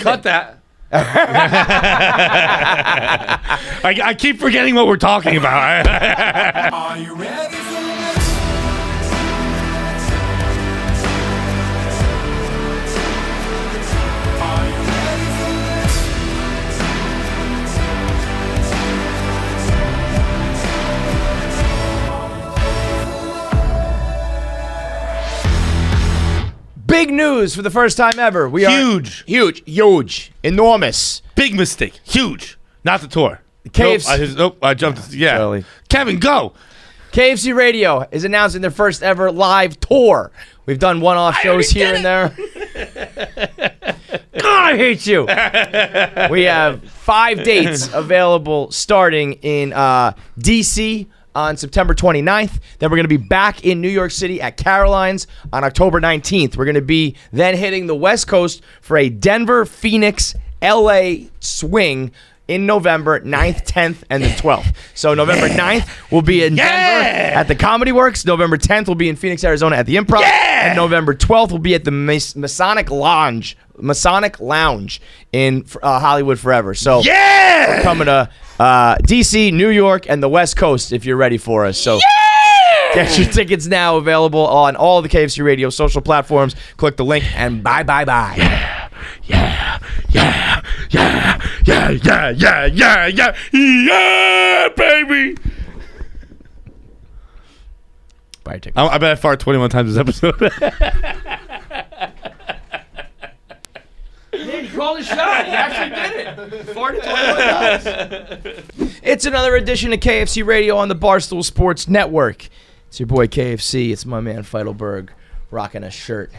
Cut that. I keep forgetting what we're talking about. Are you ready for this? Are you ready for this? Big news for the first time ever. We Huge. are huge, enormous. Big mistake. Huge. Not the tour. KFC. I jumped. Yeah. Charlie. Kevin, go. KFC Radio is announcing their first ever live tour. We've done one-off shows here and there. God, I hate you. We have 5 dates available starting in D.C. on September 29th. Then we're going to be back in New York City at Caroline's on October 19th. We're going to be then hitting the West Coast for a Denver, Phoenix, L.A. swing in November 9th, 10th, and the 12th. So November 9th will be in Denver at the Comedy Works. November 10th will be in Phoenix, Arizona at the Improv. And November 12th will be at the Masonic Lounge in Hollywood Forever. So we're coming to DC, New York, and the West Coast if you're ready for us. So get your tickets now, available on all the KFC Radio social platforms. Click the link and bye. Yeah, baby. Buy your tickets. I bet I fart 21 times this episode. Man, you called a shot. You actually did it. Farted 21 times. It's another edition of KFC Radio on the Barstool Sports Network. It's your boy KFC. It's my man Feidelberg rocking a shirt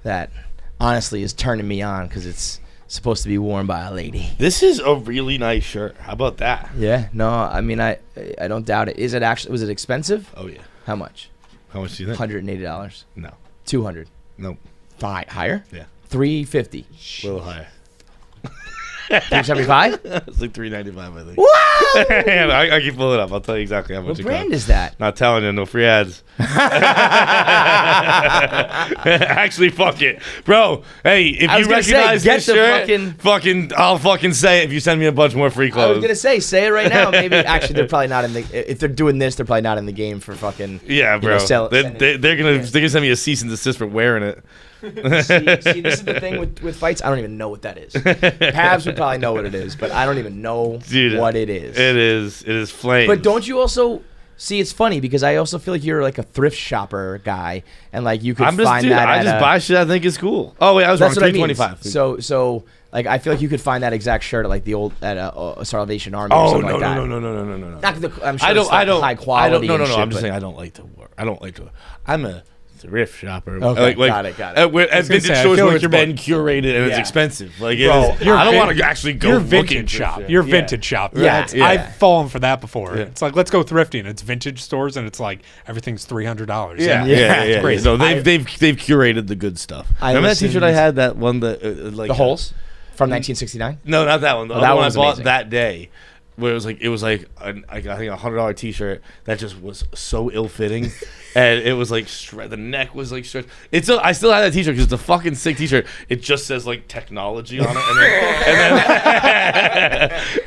that honestly is turning me on because it's supposed to be worn by a lady. This is a really nice shirt. How about that? Yeah, no, I mean, I don't doubt it. Is it actually, was it expensive? Oh, yeah. How much? How much do you think? $180. No. $200. Nope. Higher? Yeah. $350. A little higher. $375? It's like $395, I think. Wow! I can pull it up. I'll tell you exactly how much What it brand costs. is that? Not telling you, no free ads. Actually, fuck it. Bro, hey, if I you was gonna say, recognize get this the shirt, I'll fucking say it if you send me a bunch more free I clothes. was gonna say it right now. Maybe actually they're probably not in the. If they're doing this, they're probably not in the game for fucking. Yeah, bro. They're gonna send me a cease and desist for wearing it. See, this is the thing with fights. I don't even know what that is. Pabs would probably know what it is, but I don't even know what it is. It is flames. But don't you also see? It's funny because I also feel like you're like a thrift shopper guy, and like you could find that. I just buy shit I think is cool. Oh wait, I was wrong. $325. So like I feel like you could find that exact shirt at like the old at a Salvation Army. Or something like that. No. Not I'm sure I don't high quality. No. I'm just saying I don't like to work. I'm a thrift shopper. Okay, got it. At vintage stores where it's been curated and it's expensive. Like, I don't want to actually go vintage shop. You're vintage shop. Yeah. I've fallen for that before. Yeah. It's like, let's go thrifting. It's vintage stores, and it's like everything's $300. Yeah. It's crazy. No, they've curated the good stuff. Remember that T-shirt I had? That one that like the holes from 1969. No, not that one. The that other one I one's bought amazing. that day. Where it was like I think $100 T-shirt that just was so ill-fitting, and it was like the neck was like stretched. I still have that T-shirt because it's a fucking sick T-shirt. It just says like technology on it,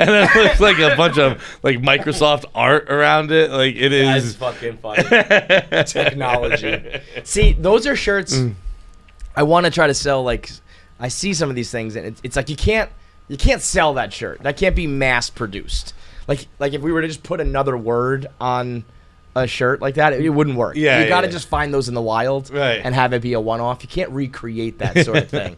and then it looks like a bunch of like Microsoft art around it. Like it is. That's fucking funny. Technology. See, those are shirts I want to try to sell. Like I see some of these things, and it's like you can't sell that shirt. That can't be mass produced. Like if we were to just put another word on a shirt like that, it wouldn't work. Yeah, you got to just find those in the wild and have it be a one-off. You can't recreate that sort of thing.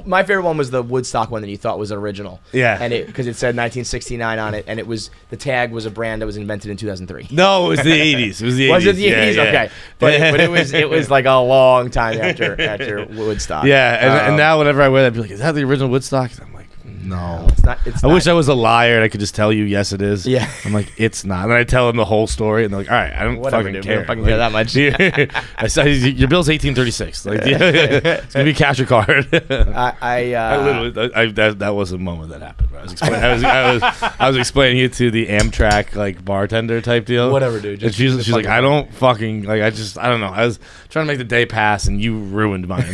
My favorite one was the Woodstock one that you thought was original. Yeah. And because it said 1969 on it, and the tag was a brand that was invented in 2003. No, it was the 80s. It was the 80s. Was it the 80s? Yeah. Okay. But it was like a long time after Woodstock. Yeah, and now whenever I wear that, I'd be like, is that the original Woodstock? I'm like, no. It's not. I wish I was a liar and I could just tell you, yes, it is. Yeah. I'm like, it's not. And then I tell them the whole story, and they're like, all right, I don't fucking care. Fucking care that much. I said, your bill's $18.36. Like, it's gonna be cash or card. I literally, that was a moment that happened. I was explaining it to the Amtrak like bartender type deal. Whatever, dude. And she's like, I don't fucking like. I don't know. I was trying to make the day pass, and you ruined mine.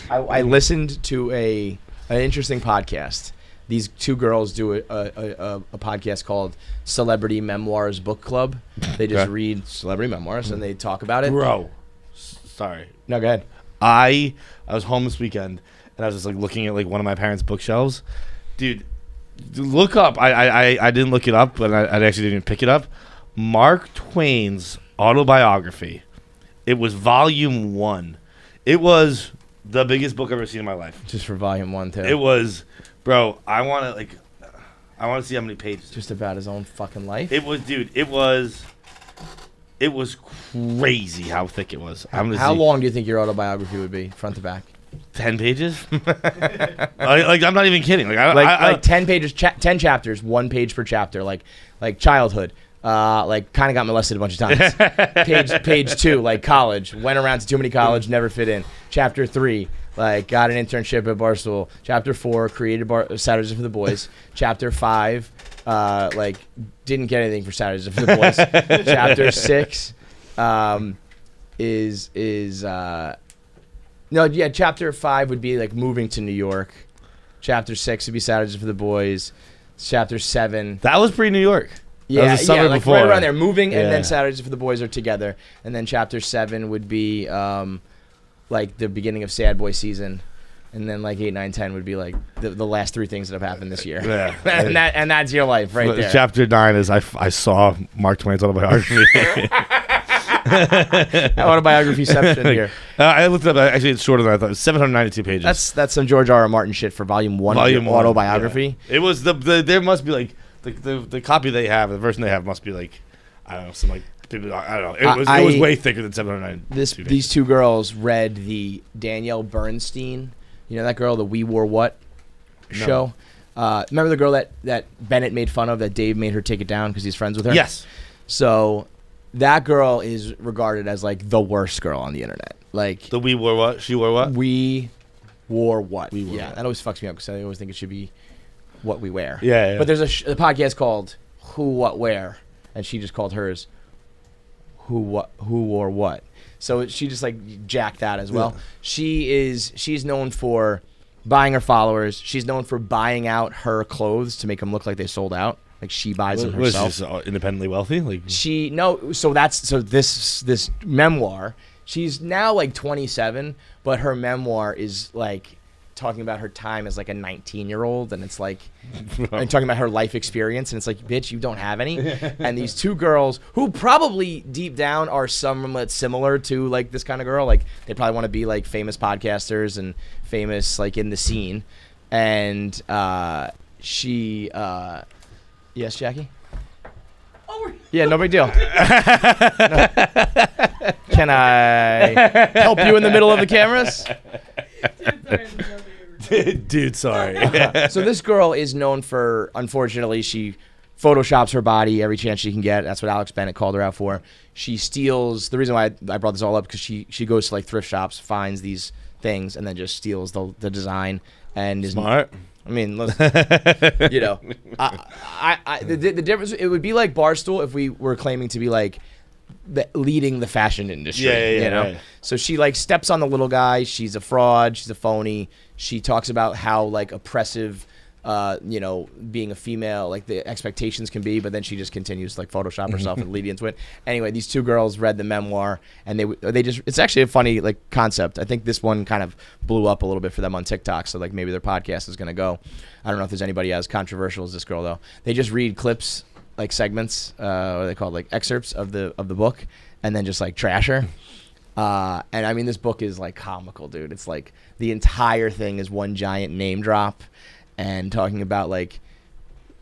I listened to a an interesting podcast. These two girls do a podcast called Celebrity Memoirs Book Club. They just read celebrity memoirs and they talk about it. Bro, sorry. No, go ahead. I was home this weekend and I was just like looking at like one of my parents' bookshelves. Dude, look up. I didn't look it up, but I actually didn't even pick it up. Mark Twain's autobiography. It was volume 1. It was the biggest book I've ever seen in my life. Just for volume 1 too. It was, bro. I want to see how many pages. Just about his own fucking life. It was, dude. It was crazy how thick it was. How long do you think your autobiography would be, front to back? 10 pages? like I'm not even kidding. Like 10 pages, 10 chapters, 1 page per chapter. Like childhood. Like kind of got molested a bunch of times. Page 2, like college. Went around to too many college, never fit in. Chapter 3, like got an internship at Barstool. Chapter 4, created Saturdays for the Boys. Chapter 5, like didn't get anything for Saturdays for the Boys. Chapter 6, Chapter 5 would be like moving to New York. Chapter 6 would be Saturdays for the Boys. Chapter 7. That was pre-New York. Yeah, that was the summer like before. right around there, moving, and then Saturdays for the Boys are together, and then Chapter 7 would be like the beginning of Sad Boy season, and then like 8, 9, 10 would be like the last 3 things that have happened this year. Yeah, and that's your life right there. Chapter 9 is I saw Mark Twain's autobiography. Autobiography section here. I looked it up. Actually, it's shorter than I thought. It's 792 pages. That's some George R. Martin shit for volume 1 of your autobiography. Yeah. It was there must be like. The copy they have, the version they have must be like, I don't know, some like, I don't know. It was way thicker than 709. These two girls read the Danielle Bernstein, you know that girl, the We Wore What show? Remember the girl that Bennett made fun of, that Dave made her take it down because he's friends with her? Yes. So that girl is regarded as like the worst girl on the internet. Like the We Wore What? She wore what? We Wore What? We Wore What. That always fucks me up because I always think it should be what we wear. Yeah. But there's a podcast called Who What Where, and she just called hers Who Wore What. So she just like jacked that as well. Yeah. She's known for buying her followers. She's known for buying out her clothes to make them look like they sold out. Like she buys them herself. Was she just independently wealthy? Like this memoir. She's now like 27, but her memoir is like talking about her time as like a 19-year-old, and it's like and talking about her life experience, and it's like, bitch, you don't have any. And these two girls who probably deep down are somewhat similar to like this kind of girl, like they probably want to be like famous podcasters and famous like in the scene. And she yes, Jackie? Yeah, no big deal. No. Can I help you in the middle of the cameras? Dude, sorry. So this girl is known for, unfortunately, she photoshops her body every chance she can get. That's what Alex Bennett called her out for. She steals. The reason why I brought this all up because she goes to like thrift shops, finds these things, and then just steals the design and is smart. I mean, listen, you know, the difference, it would be like Barstool if we were claiming to be like leading the fashion industry. Yeah, you know? Right. So she like steps on the little guy. She's a fraud. She's a phony. She talks about how like oppressive, you know, being a female, like the expectations can be, but then she just continues to like Photoshop herself and lead into it. Anyway, these two girls read the memoir, and they just, it's actually a funny like concept. I think this one kind of blew up a little bit for them on TikTok, so like maybe their podcast is gonna go. I don't know if there's anybody as controversial as this girl though. They just read clips, like segments, what are they called, like excerpts of the book, and then just like trash her. And I mean, this book is like comical, dude. It's like the entire thing is one giant name drop. And talking about like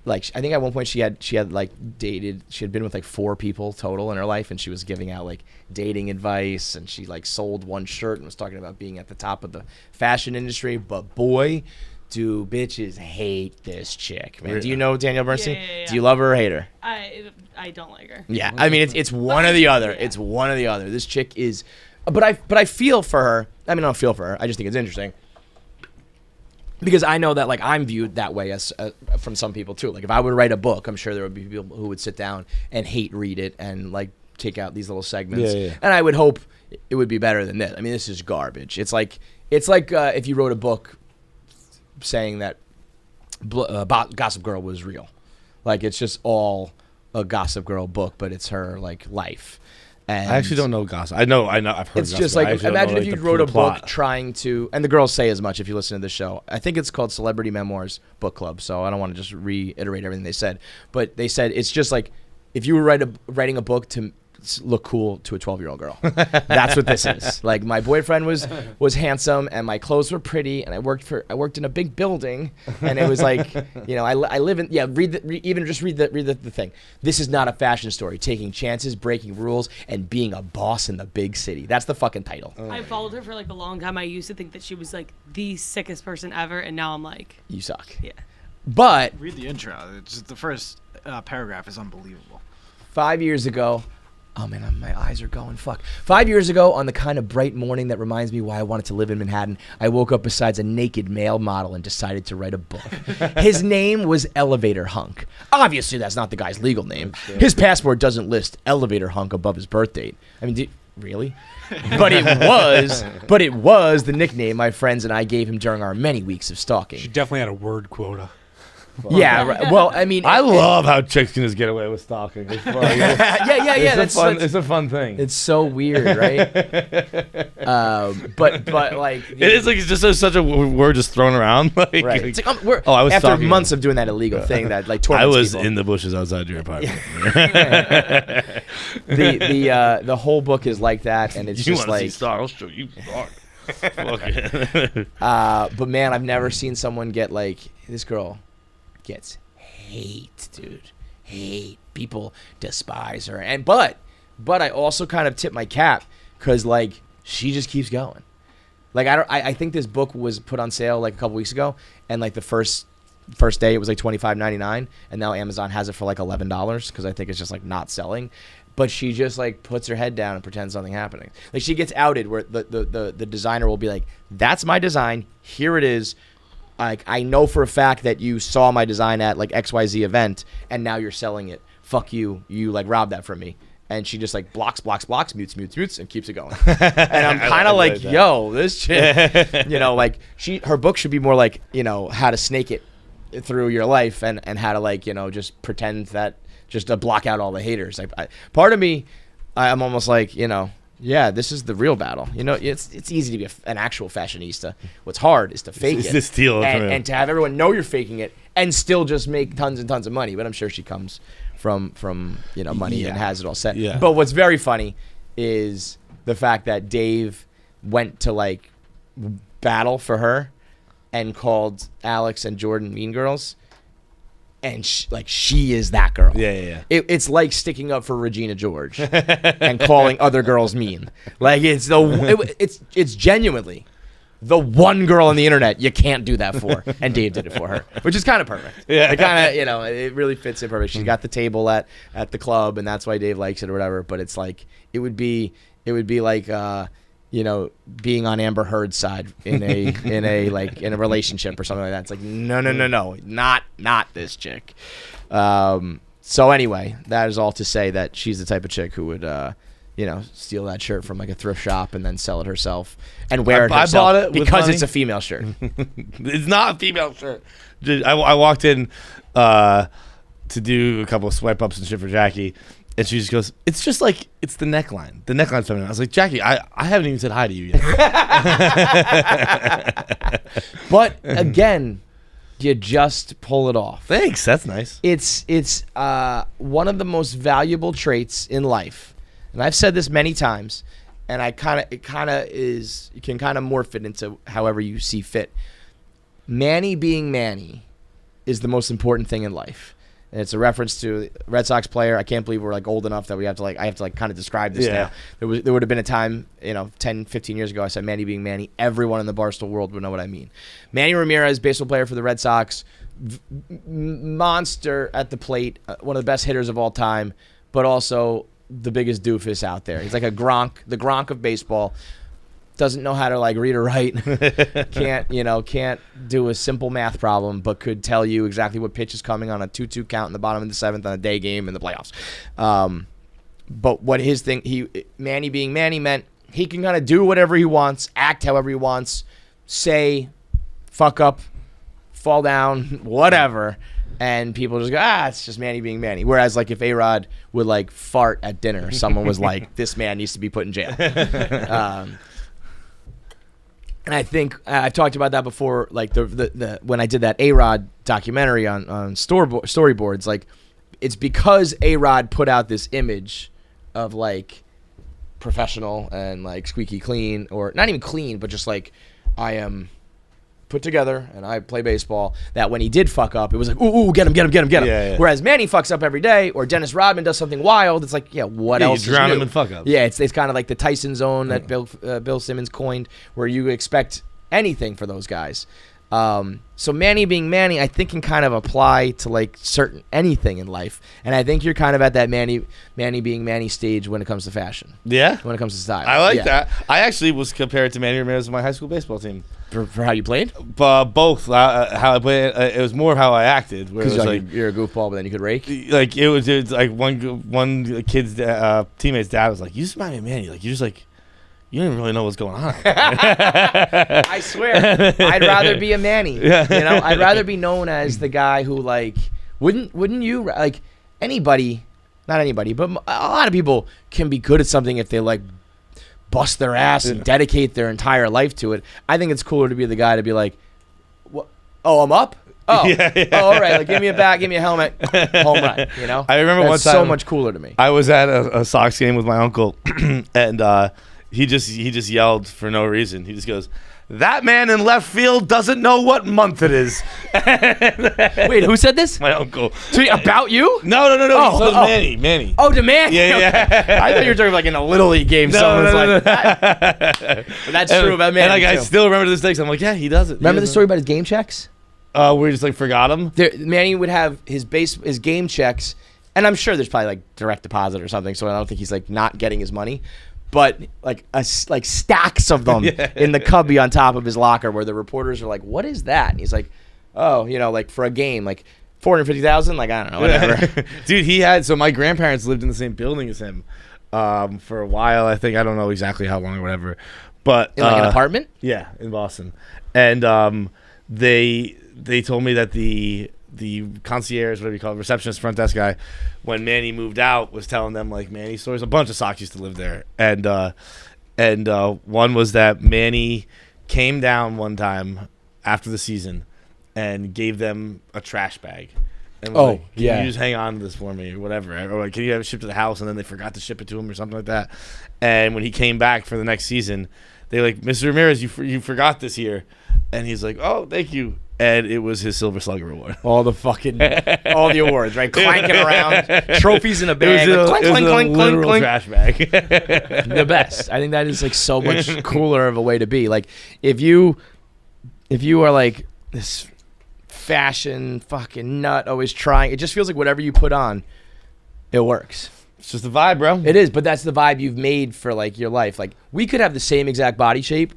I think at one point she had like dated, she had been with like 4 people total in her life, and she was giving out like dating advice, and she like sold one shirt and was talking about being at the top of the fashion industry. But boy, do bitches hate this chick, man. Do you know Danielle Bernstein? Yeah. Do you love her or hate her? I don't like her. Yeah, I mean it's one or the other. Yeah. It's one or the other. This chick is, but I feel for her. I mean, I don't feel for her. I just think it's interesting. Because I know that like I'm viewed that way as from some people too. Like if I would write a book, I'm sure there would be people who would sit down and hate read it and like take out these little segments. Yeah. And I would hope it would be better than this. I mean, this is garbage. It's like if you wrote a book saying that Gossip Girl was real. Like, it's just all a Gossip Girl book, but it's her like life. And I actually don't know Gossip. I know. I've heard. it's Gossip, just but I like, actually don't imagine know, if like, you the wrote a plot. book trying to, and the girls say as much if you listen to the show. I think it's called Celebrity Memoirs Book Club, so I don't want to just reiterate everything they said. But they said it's just like if you were writing a book to look cool to a 12-year-old girl. That's what this is. Like, my boyfriend was handsome and my clothes were pretty, and I worked in a big building, and it was like, you know, I live in, read the thing. This is not a fashion story. Taking chances, breaking rules, and being a boss in the big city. That's the fucking title. I followed her for like a long time. I used to think that she was like the sickest person ever, and now I'm like, You suck. yeah. But Read the intro. It's just the first paragraph is unbelievable. 5 years ago, oh man, my eyes are going, fuck. 5 years ago, on the kind of bright morning that reminds me why I wanted to live in Manhattan, I woke up beside a naked male model and decided to write a book. His name was Elevator Hunk. Obviously, that's not the guy's legal name. His passport doesn't list Elevator Hunk above his birth date. I mean, really? But it was the nickname my friends and I gave him during our many weeks of stalking. She definitely had a word quota. Yeah, right. Well, I mean, I love how chicks can just get away with stalking. It's fun. yeah. It's a fun thing. It's so weird, right? But like It is like it's just such a word just thrown around. Like, right. It's like, we're, I was after stalking months you. of doing that illegal thing that like I torments was people. in the bushes outside your apartment. The whole book is like that, and it's You just want to see like. Star? I'll show you Star. Fuck it. But man, I've never seen someone get like this girl gets hate, dude. Hate. People despise her, and but I also kind of tip my cap because like she just keeps going. Like I think this book was put on sale like a couple weeks ago, and like the first day it was like $25.99, and now Amazon has it for like $11 because I think it's just like not selling. But she just like puts her head down and pretends something happening. Like she gets outed where the designer will be like, "That's my design. Here it is. Like I know for a fact that you saw my design at like XYZ event, and now you're selling it. Fuck you. You like robbed that from me." And she just like blocks, mutes, and keeps it going. And I'm kind of like, yo, this chick, you know, like her book should be more like, you know, how to snake it through your life and how to like, you know, just pretend that just to block out all the haters. Part of me, I'm almost like, you know, yeah, this is the real battle. You know, it's easy to be an actual fashionista. What's hard is to fake It's it to steal it from him. and to have everyone know you're faking it and still just make tons and tons of money. But I'm sure she comes from you know money and has it all set. Yeah. But what's very funny is the fact that Dave went to like battle for her and called Alex and Jordan mean girls. And she is that girl. Yeah. It's like sticking up for Regina George and calling other girls mean. Like it's genuinely the one girl on the internet you can't do that for, and Dave did it for her, which is kind of perfect. Yeah, it kind of, you know, it really fits in perfect. She's got the table at the club, and that's why Dave likes it or whatever. But it's like it would be like you know, being on Amber Heard's side in a relationship or something like that. It's like no, not this chick. So anyway, that is all to say that she's the type of chick who would you know, steal that shirt from like a thrift shop and then sell it herself and wear it herself. I bought it with because money. it's a female shirt. It's not a female shirt. Dude, I walked in to do a couple of swipe ups and shit for Jackie, and she just goes, "It's just like it's the neckline. The neckline's feminine." I was like, "Jackie, I haven't even said hi to you yet." But again, you just pull it off. Thanks. That's nice. It's one of the most valuable traits in life. And I've said this many times, and you can kind of morph it into however you see fit. Manny being Manny is the most important thing in life. And it's a reference to a Red Sox player. I can't believe we're like old enough that I have to kind of describe this now. There would have been a time, you know, 10, 15 years ago, I said Manny being Manny. Everyone in the Barstool world would know what I mean. Manny Ramirez, baseball player for the Red Sox, monster at the plate, one of the best hitters of all time, but also the biggest doofus out there. He's like the Gronk of baseball. Doesn't know how to like read or write. Can't do a simple math problem, but could tell you exactly what pitch is coming on a 2-2 count in the bottom of the seventh on a day game in the playoffs. But what his thing, Manny being Manny meant he can kind of do whatever he wants, act however he wants, say fuck up fall down, whatever. And people just go, it's just Manny being Manny. Whereas, like, if A-Rod would, like, fart at dinner, someone was like, this man needs to be put in jail. And I think I've talked about that before, like, the when I did that A-Rod documentary on storyboards, like, it's because A-Rod put out this image of, like, professional and, like, squeaky clean, or not even clean, but just, like, I am put together and I play baseball, that when he did fuck up, it was like, ooh, get him. Yeah. Whereas Manny fucks up every day, or Dennis Rodman does something wild, it's like, what else You drown is him new? in fuck ups. Yeah, it's kind of like the Tyson zone that Bill Simmons coined, where you expect anything for those guys. So Manny being Manny, I think, can kind of apply to, like, certain anything in life. And I think you're kind of at that Manny being Manny stage when it comes to fashion. Yeah? When it comes to style. I like that. I actually was compared to Manny Ramirez in my high school baseball team. For how you played? Both. How I played. It was more how I acted. Where it Because was like, you're a goofball, but then you could rake? like it was like one kid's teammate's dad was like, you just remind me of Manny. Like, you're just like, you don't even really know what's going on. I swear, I'd rather be a Manny. Yeah. You know, I'd rather be known as the guy who, like, wouldn't you, like, anybody, not anybody, but a lot of people can be good at something if they, like, bust their ass and dedicate their entire life to it. I think it's cooler to be the guy to be like, what? Oh, I'm up? Oh, Yeah. Oh, all right. Like, give me a bat, give me a helmet, home run. You know, I remember That's one time so much cooler to me. I was at a Sox game with my uncle, and he just yelled for no reason. He just goes, "That man in left field doesn't know what month it is." Wait, who said this? My uncle. About you? No. Oh, He said oh. Manny. Oh, to Manny. Yeah. I thought you were talking like in a Little League game. Someone's like, But that's true about Manny. And like, I too. still remember this day. I'm like, yeah, he does it. Remember the story about his game checks? We just like forgot him. Manny would have his game checks, and I'm sure there's probably like direct deposit or something. So I don't think he's like not getting his money, but like stacks of them in the cubby on top of his locker, where the reporters are like, "What is that?" And he's like, "Oh, like for a game, like 450,000, like I don't know, whatever." Dude, he had, so my grandparents lived in the same building as him for a while. I think, I don't know exactly how long or whatever, but In like an apartment? Yeah, in Boston. And they told me that the concierge, whatever you call it, receptionist, front desk guy, when Manny moved out, was telling them like Manny stories. A bunch of Sox used to live there, and one was that Manny came down one time after the season and gave them a trash bag. And was like, can you just hang on to this for me or whatever? Or like, can you have it shipped to the house? And then they forgot to ship it to him or something like that. And when he came back for the next season, they like, "Mr. Ramirez, you forgot this here." And he's like, "Oh, thank you." And it was his Silver Slugger award. All the awards, right? Clanking around, trophies in a bag. It was Like, a clink, clink, clink, literal clink. trash bag. The best. I think that is like so much cooler of a way to be. Like if you are like this fashion fucking nut, always trying, it just feels like whatever you put on, it works. It's just a vibe, bro. It is, but that's the vibe you've made for like your life. Like we could have the same exact body shape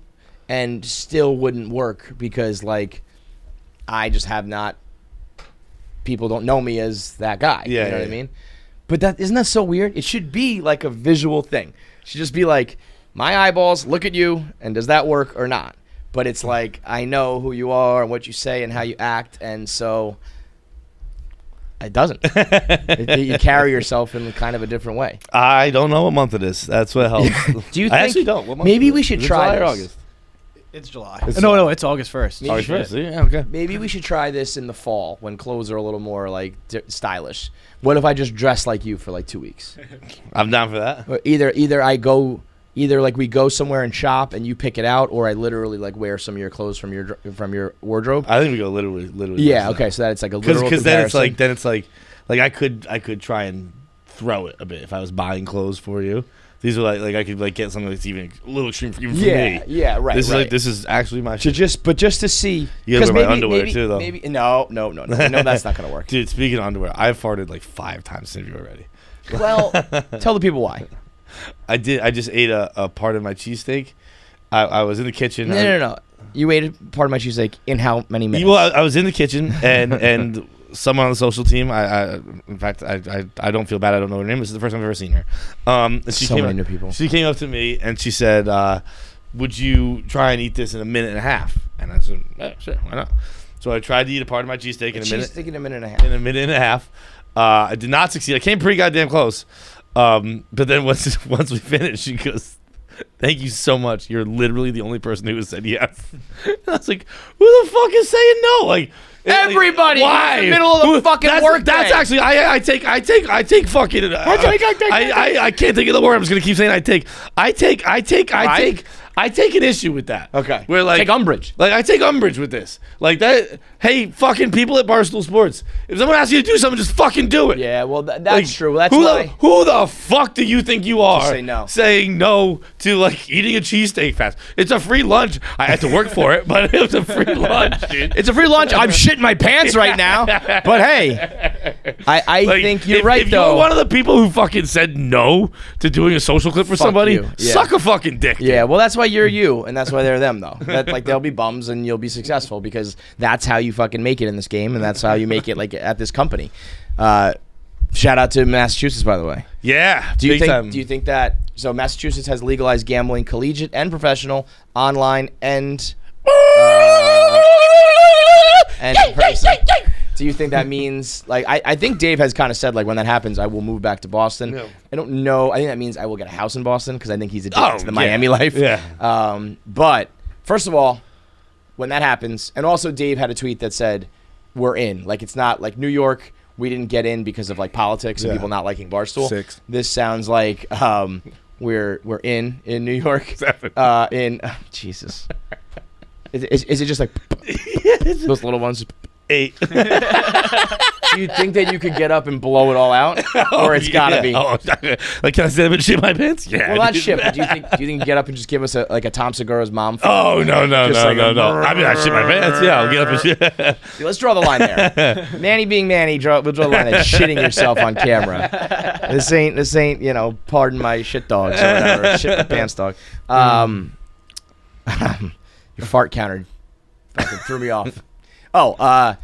and still wouldn't work because like I just have not, people don't know me as that guy. Yeah, you know what I mean? But isn't that so weird? It should be like a visual thing. It should just be like, my eyeballs look at you, and does that work or not? But it's like, I know who you are and what you say and how you act, and so it doesn't. You carry yourself in kind of a different way. I don't know what month it is. That's what helps. Do you think, I actually don't. What month maybe is it? we should Is it try July or this? August? It's July. No, it's August 1st. Maybe August we 1st. Yeah, okay. Maybe we should try this in the fall when clothes are a little more like stylish. What if I just dress like you for like 2 weeks? I'm down for that. Or either like we go somewhere and shop and you pick it out, or I literally like wear some of your clothes from your wardrobe. I think we go literally. Yeah. Okay. So that it's like a literal Because comparison. then it's like I could try and throw it a bit if I was buying clothes for you. These are like I could like get something that's even a little extreme for me. Yeah. Right. This is right. like, this is actually my shit. just to see. You gotta 'cause wear my underwear, too, though. Maybe no. No, that's not gonna work. Dude, speaking of underwear, I've farted like 5 times since you already. Well, tell the people why. I just ate a part of my cheesesteak. I was in the kitchen. No. You ate part of my cheesesteak in how many minutes? Well, I was in the kitchen and someone on the social team. In fact, I don't feel bad. I don't know her name. This is the first time I've ever seen her. So many new people. She came up to me and she said, "Would you try and eat this in a minute and a half?" And I said, "Yeah, sure, why not?" So I tried to eat a part of my cheesesteak in a minute. Cheesesteak in a minute and a half. In a minute and a half. I did not succeed. I came pretty goddamn close. But then once we finished, she goes, "Thank you so much. You're literally the only person who has said yes." And I was like, "Who the fuck is saying no?" Like Everybody. Why? In the middle of the fucking work That's day. actually I take fucking. I can't think of the word. I'm just gonna keep saying I take an issue with that. Okay. Where like Take umbrage. Like I take umbrage with this. Like that. Hey, fucking people at Barstool Sports. If someone asks you to do something, just fucking do it. Yeah, well, that's Like, true. That's who why. who the fuck do you think you are? say no. Saying no to like eating a cheesesteak fast. It's a free lunch. I had to work for it, but it was a free lunch, dude. It's a free lunch. I'm shitting my pants right now. But hey, I Like, think you're if, right, if though. you're one of the people who fucking said no to doing a social clip for somebody, you. Yeah. suck a fucking dick. Yeah, well, that's why you're you, and that's why they're them, though. That, like, they'll be bums, and you'll be successful because that's how you fucking make it in this game, and that's how you make it, like, at this company. Shout out to Massachusetts, by the way. Yeah. Do you big think? time. Do you think that? So Massachusetts has legalized gambling, collegiate and professional, online and in person. Do you think that means like I think Dave has kind of said like when that happens I will move back to Boston. Yeah. I don't know. I think that means I will get a house in Boston because I think he's addicted to the Miami life. Yeah. But first of all, when that happens, and also Dave had a tweet that said we're in. Like it's not like New York. We didn't get in because of like politics and Yeah. people not liking Barstool. 6. This sounds like we're in New York. 7. Jesus. Is it just like those little ones? 8. Do you think that you could get up and blow it all out, or it's gotta be? Oh, like can I stand up and shit my pants? Yeah. Well, not shit. But do you think you get up and just give us a Tom Segura's mom? Oh no. Just like a I mean, I shit my pants. Yeah, I'll get up and shit. Let's draw the line there. Manny being Manny, we'll draw the line at shitting yourself on camera. This ain't pardon my shit dogs or whatever. Shit my pants dog. Your fart counter fucking threw me off. Oh,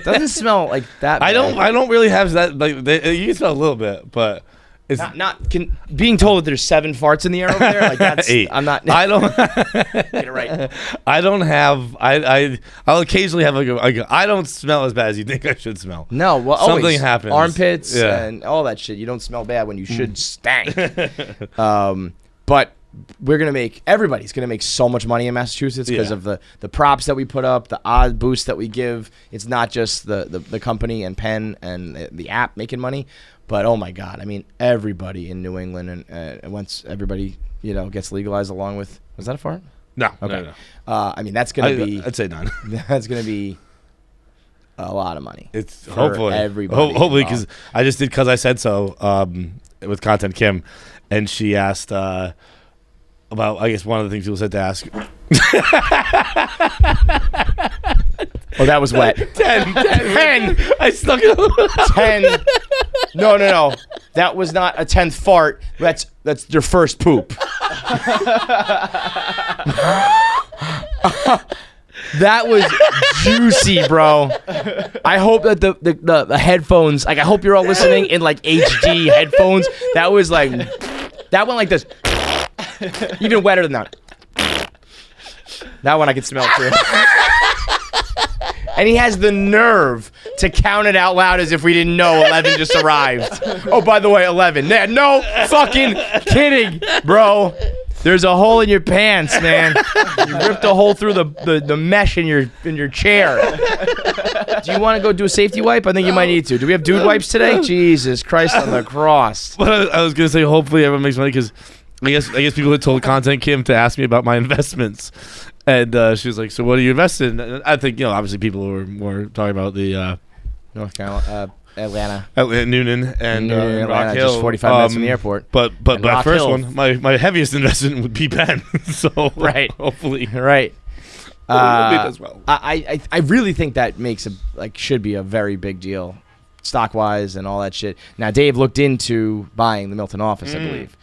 doesn't smell like that. I bad. don't really have that. Like you can smell a little bit, but it's being told that there's 7 farts in the air over there. Like that's 8. I'm not. I don't. Get it right. I don't have. I'll occasionally have I don't smell as bad as you think I should smell. No, well, Something always. happens. Armpits Yeah. and all that shit. You don't smell bad when you should stank. But everybody's gonna make so much money in Massachusetts because Yeah. of the props that we put up, the odd boost that we give. It's not just the company and Penn and the app making money, but oh my god, I mean everybody in New England and once everybody gets legalized along with, was that a fart? No. Okay. No. I mean that's gonna be I'd say none. that's gonna be a lot of money. It's for hopefully everybody. hopefully involved. because I just did because I said so with Content Kim, and she asked about I guess one of the things people said to ask. Oh, that was wet. 10. I stuck it. 10. No. That was not a 10th fart. That's your first poop. That was juicy, bro. I hope that the headphones, like I hope you're all listening in like HD headphones. That was like, that went like this. Even wetter than that. That one I can smell too. And he has the nerve to count it out loud as if we didn't know 11 just arrived. Oh, by the way, 11. No fucking kidding, bro. There's a hole in your pants, man. You ripped a hole through the mesh in your chair. Do you want to go do a safety wipe? I think you might need to. Do we have dude wipes today? Jesus Christ on the cross. But I was gonna say hopefully everyone makes money because I guess people had told Content Kim to ask me about my investments. And she was like, "So what do you invest in?" And I think obviously people were more talking about the North Carolina, Atlanta. Noonan and Atlanta, Rock Hill, just 45 minutes from the airport. But And my Rock first Hill. one, my heaviest investment would be Penn. So Right. hopefully, Right. it does well. I really think that should be a very big deal, stock wise and all that shit. Now Dave looked into buying the Milton office, I believe.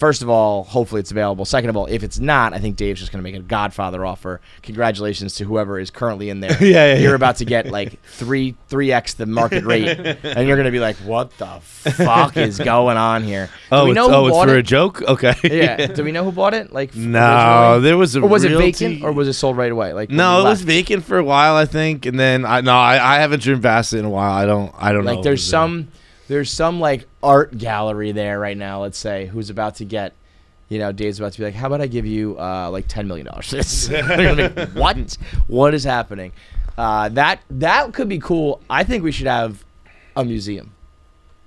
First of all, hopefully it's available. Second of all, if it's not, I think Dave's just going to make a Godfather offer. Congratulations to whoever is currently in there. Yeah. You're about to get like 3x the market rate, and you're going to be like, "What the fuck is going on here?" Do we know who it's bought for it? a joke. Okay. Yeah. Do we know who bought it? Like, No, originally? there was a. Or was it realty- vacant, or was it sold right away? Like, when No, we it was left? vacant for a while, I think, and then I haven't driven past it in a while. I don't know. Like, there's some like art gallery there right now. Let's say who's about to get. Dave's about to be like, how about I give you like $10 million for this? They're gonna be, what? What is happening? That could be cool. I think we should have a museum.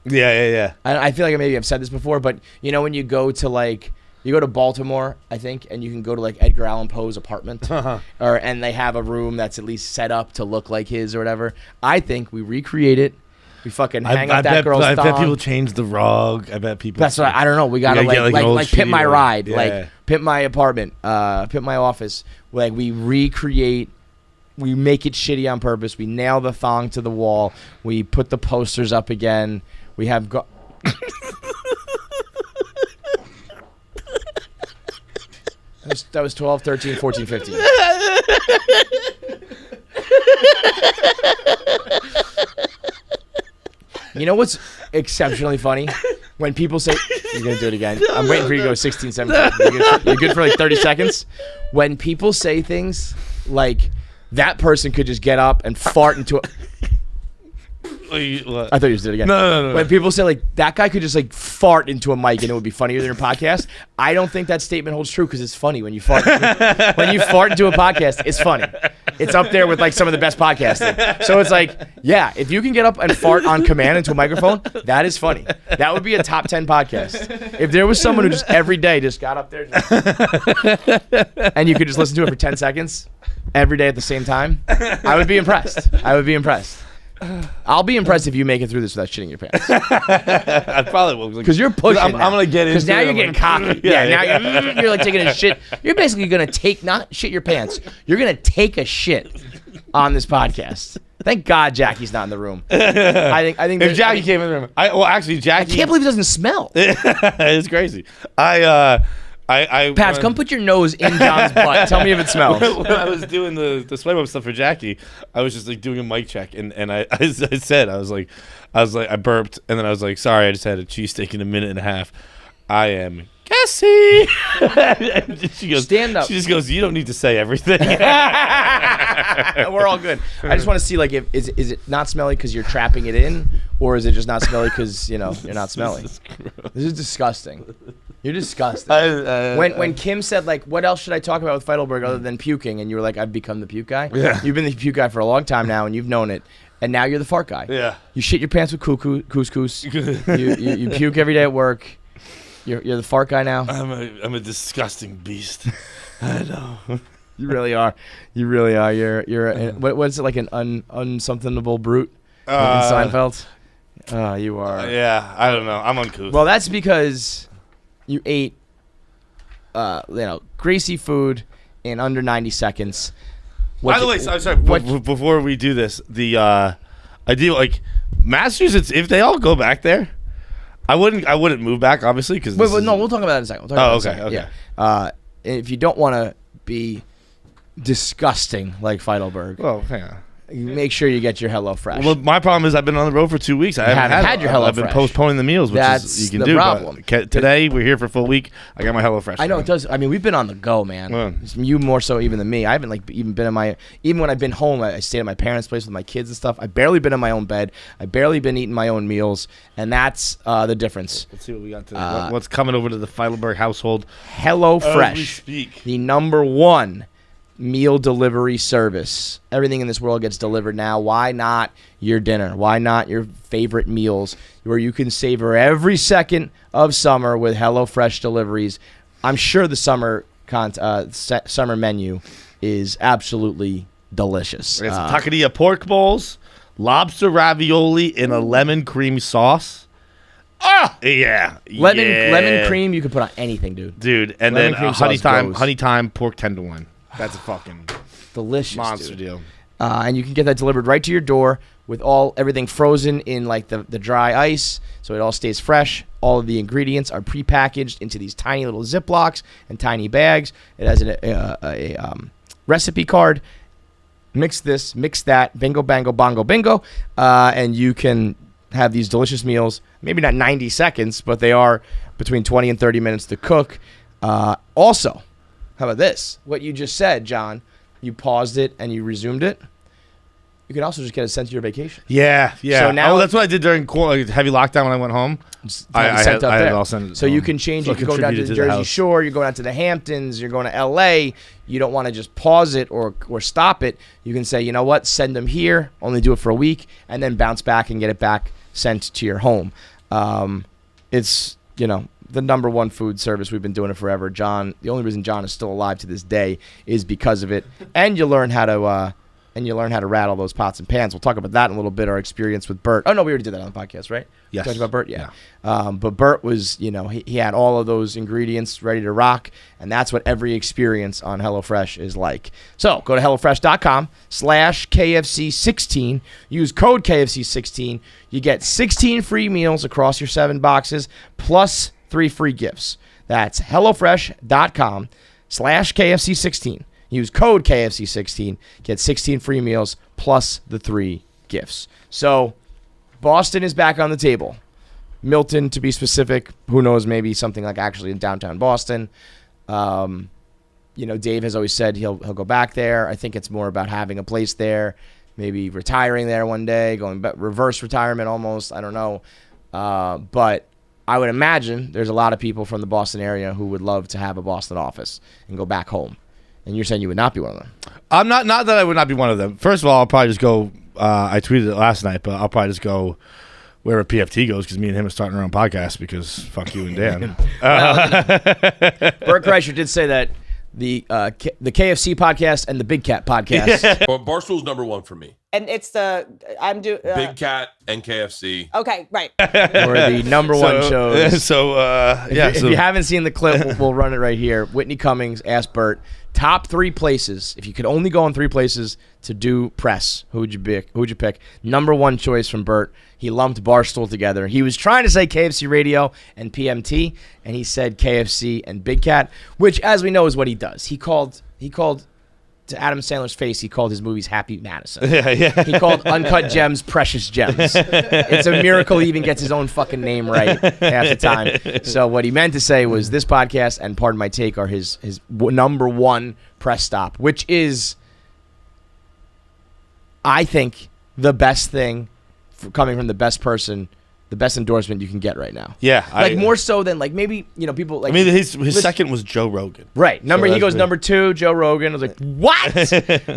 Yeah. I feel like maybe I've said this before, but when you go to Baltimore, I think, and you can go to like Edgar Allan Poe's apartment, and they have a room that's at least set up to look like his or whatever. I think we recreate it. We fucking hang up that girl's I bet thong. people change the rug. I bet people. That's what I don't know. We gotta gotta get, like, an old like pimp shitty my rug. ride, Yeah. like pimp my apartment, pimp my office. Like we recreate, we make it shitty on purpose. We nail the thong to the wall. We put the posters up again. We have. That was 12, 13, 14, 15. You know what's exceptionally funny? When people say, you're going to do it again. I'm waiting for you to go 16, 17. You're good for like 30 seconds. When people say things like, that person could just get up and fart into a... What? I thought you just did it again. No. When people say like that guy could just like fart into a mic and it would be funnier than a podcast, I don't think that statement holds true because it's funny when you fart. When you fart into a podcast, it's funny. It's up there with like some of the best podcasting. So it's like, yeah, if you can get up and fart on command into a microphone, that is funny. That would be a top 10 podcast. If there was someone who just every day just got up there and you could just listen to it for 10 seconds every day at the same time, I would be impressed. I'll be impressed if you make it through this without shitting your pants. I probably will Because you're pushing. I'm gonna get into. Because now it. you're I'm getting like, cocky. Yeah, now you're like taking a shit. You're basically gonna not shit your pants. You're gonna take a shit on this podcast. Thank God Jackie's not in the room. I think if Jackie came in the room, actually Jackie. I can't believe it doesn't smell. It's crazy. Paps, come put your nose in John's butt. Tell me if it smells. When I was doing the swipe up stuff for Jackie, I was just like doing a mic check, and I said I was like I burped, and then I was like, sorry, I just had a cheesesteak in a minute and a half. I am Gassy. She goes, Stand up. She just goes, you don't need to say everything. We're all good. I just want to see like is it not smelly because you're trapping it in, or is it just not smelly because you're not smelly? This is disgusting. You're disgusting. When Kim said like, what else should I talk about with Feidelberg other than puking, and you were like, I've become the puke guy. Yeah. You've been the puke guy for a long time now, and you've known it, and now you're the fart guy. Yeah. You shit your pants with couscous. you puke every day at work. You're the fart guy now. I'm a disgusting beast. I know. You really are. You really are. You're what's it like an unsomethingable brute? Like in Seinfeld. You are. Yeah, I don't know. I'm uncouth. Well, that's because you ate, greasy food in under 90 seconds. By the way, I'm sorry. Before we do this, I do like Massachusetts. If they all go back there, I wouldn't move back, obviously, because. Wait, no, we'll talk about that in a second. Okay. Yeah. If you don't want to be disgusting like Feidelberg, Well, hang on. you make sure you get your Hellofresh. Well, my problem is I've been on the road for 2 weeks. I haven't had your I've been HelloFresh. postponing the meals, which That's is you can the do. problem. But today we're here for a full week. I got my HelloFresh. I know it does. I mean, we've been on the go, man. Yeah. You more so even than me. I haven't even been in even when I've been home, I stayed at my parents' place with my kids and stuff. I've barely been in my own bed. I've barely been eating my own meals, and that's the difference. Let's see what we got today. What's coming over to the Feidelberg household? HelloFresh, As we speak. the #1 meal delivery service. Everything in this world gets delivered now. Why not your dinner? Why not your favorite meals where you can savor every second of summer with HelloFresh deliveries? I'm sure the summer menu is absolutely delicious. It's taqueria pork bowls, lobster ravioli in a lemon cream sauce. Yeah. Lemon cream you can put on anything, dude. And Lemon then cream honey sauce goes. thyme pork tenderloin. That's a fucking Delicious, monster dude. deal. And you can get that delivered right to your door with everything frozen in like the dry ice, so it all stays fresh. All of the ingredients are prepackaged into these tiny little Ziplocs and tiny bags. It has a recipe card. Mix this, mix that, bingo, bango, bongo, bingo, and you can have these delicious meals. Maybe not 90 seconds, but they are between 20 and 30 minutes to cook. Also, how about this? What you just said, John, you paused it and you resumed it. You can also just get it sent to your vacation. Yeah. So now that's what I did during heavy lockdown when I went home. I had it all sent. So you can change. So You can go down to the Jersey Shore. You're going out to the Hamptons. You're going to L.A. You don't want to just pause it or stop it. You can say, you know what, send them here. Only do it for a week, and then bounce back and get it back sent to your home. It's the number one food service. We've been doing it forever. John. The only reason John is still alive to this day is because of it. And you learn how to. Rattle those pots and pans. We'll talk about that in a little bit, our experience with Bert. Oh, no, we already did that on the podcast, right? Yes. We talked about Bert? Yeah. But Bert was, he had all of those ingredients ready to rock, and that's what every experience on HelloFresh is like. So go to HelloFresh.com/KFC16. Use code KFC16. You get 16 free meals across your 7 boxes, plus 3 free gifts. That's HelloFresh.com/KFC16. Use code KFC16, get 16 free meals plus the 3 gifts. So, Boston is back on the table. Milton, to be specific, who knows, maybe something like actually in downtown Boston. Dave has always said he'll go back there. I think it's more about having a place there, maybe retiring there one day, going back, reverse retirement almost. I don't know. But I would imagine there's a lot of people from the Boston area who would love to have a Boston office and go back home. And you're saying you would not be one of them. I'm not that I would not be one of them. First of all, I'll probably just go. I tweeted it last night, but I'll probably just go wherever PFT goes because me and him are starting our own podcast because fuck you and Dan. Bert Kreischer did say that the KFC podcast and the Big Cat podcast. Well, Barstool's number one for me. And it's Big Cat and KFC. Okay, right. Were the number one shows. If you haven't seen the clip, we'll run it right here. Whitney Cummings asked Bert, top 3 places, if you could only go in 3 places to do press, who would you pick? Number 1 choice from Bert. He lumped Barstool together. He was trying to say KFC Radio and PMT, and he said KFC and Big Cat, which, as we know, is what he does. He called to Adam Sandler's face, he called his movies Happy Madison. Yeah. He called Uncut Gems Precious Gems. It's a miracle he even gets his own fucking name right half the time. So what he meant to say was this podcast and Pardon My Take are his number 1 press stop, which is, I think, the best thing coming from the best person, the best endorsement you can get right now. Yeah. More so than maybe, people like. I mean, his second was Joe Rogan. Right. He goes number 2, Joe Rogan. I was like, what?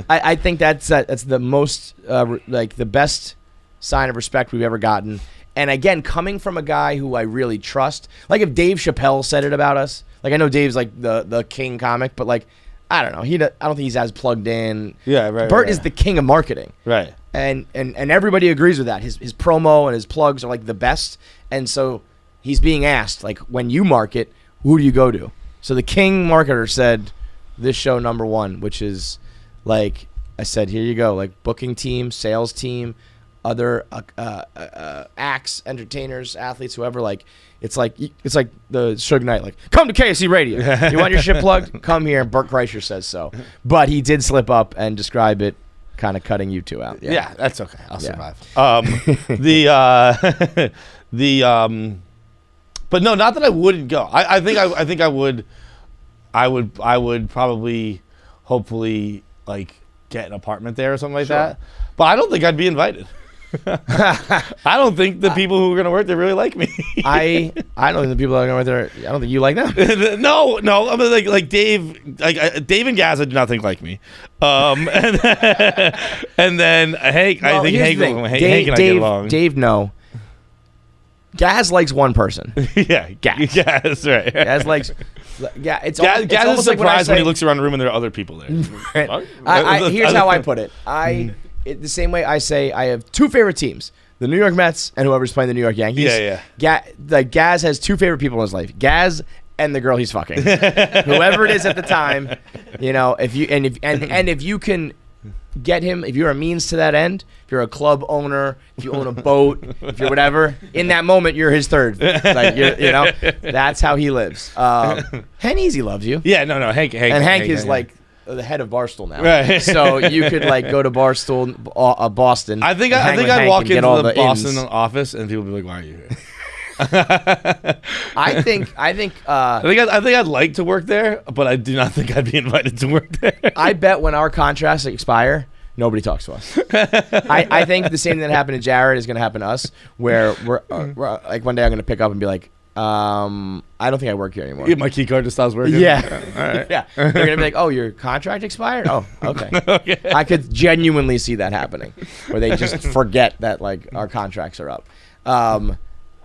I think that's the most, the best sign of respect we've ever gotten. And again, coming from a guy who I really trust, like if Dave Chappelle said it about us, I know Dave's like the king comic, but I don't know. I don't think he's as plugged in. Yeah, right. Bert is the king of marketing. Right. And everybody agrees with that. His promo and his plugs are the best. And so he's being asked, when you market, who do you go to? So the king marketer said this show number 1, which is I said, here you go, booking team, sales team, other acts, entertainers, athletes, whoever. It's like the Suge Knight, come to KFC Radio. You want your shit plugged? Come here. Bert Kreischer says so. But he did slip up and describe it, kind of cutting you 2 out. Yeah, that's okay. I'll survive. But no, not that I wouldn't go. I think I would. I would probably, hopefully, get an apartment there or something like that. But I don't think I'd be invited. I don't think the people who are going to work there really like me. I don't think the people that are going to work there, I don't think you like them. No. I mean, like Dave, Dave and Gaza do not think like me. And then Hank, I think Hank and I get along. Dave, no. Gaz likes one person. Yeah, Gaz, right. Gaz likes. Yeah, it's Gaz is surprised when he looks around the room and there are other people there. Here's how I put it. The same way I say I have 2 favorite teams: the New York Mets and whoever's playing the New York Yankees. Yeah. Gaz has 2 favorite people in his life: Gaz and the girl he's fucking. Whoever it is at the time, if you can get him, if you're a means to that end, if you're a club owner, if you own a boat, if you're whatever, in that moment you're his third. Like that's how he lives. Henneasy loves you. Yeah, no, Hank And Hank is like the head of Barstool now. Right. So you could like go to Barstool, Boston. I think I'd walk into the Boston office and people would be like, "Why are you here?" I think I'd like to work there, but I do not think I'd be invited to work there. I bet when our contracts expire, nobody talks to us. I think the same thing that happened to Jared is going to happen to us, where we're like one day I'm going to pick up and be like, I don't think I work here anymore. My key card just stops working. Yeah. All right. Yeah. They're going to be like, oh, your contract expired? Oh, okay. I could genuinely see that happening, where they just forget that like our contracts are up.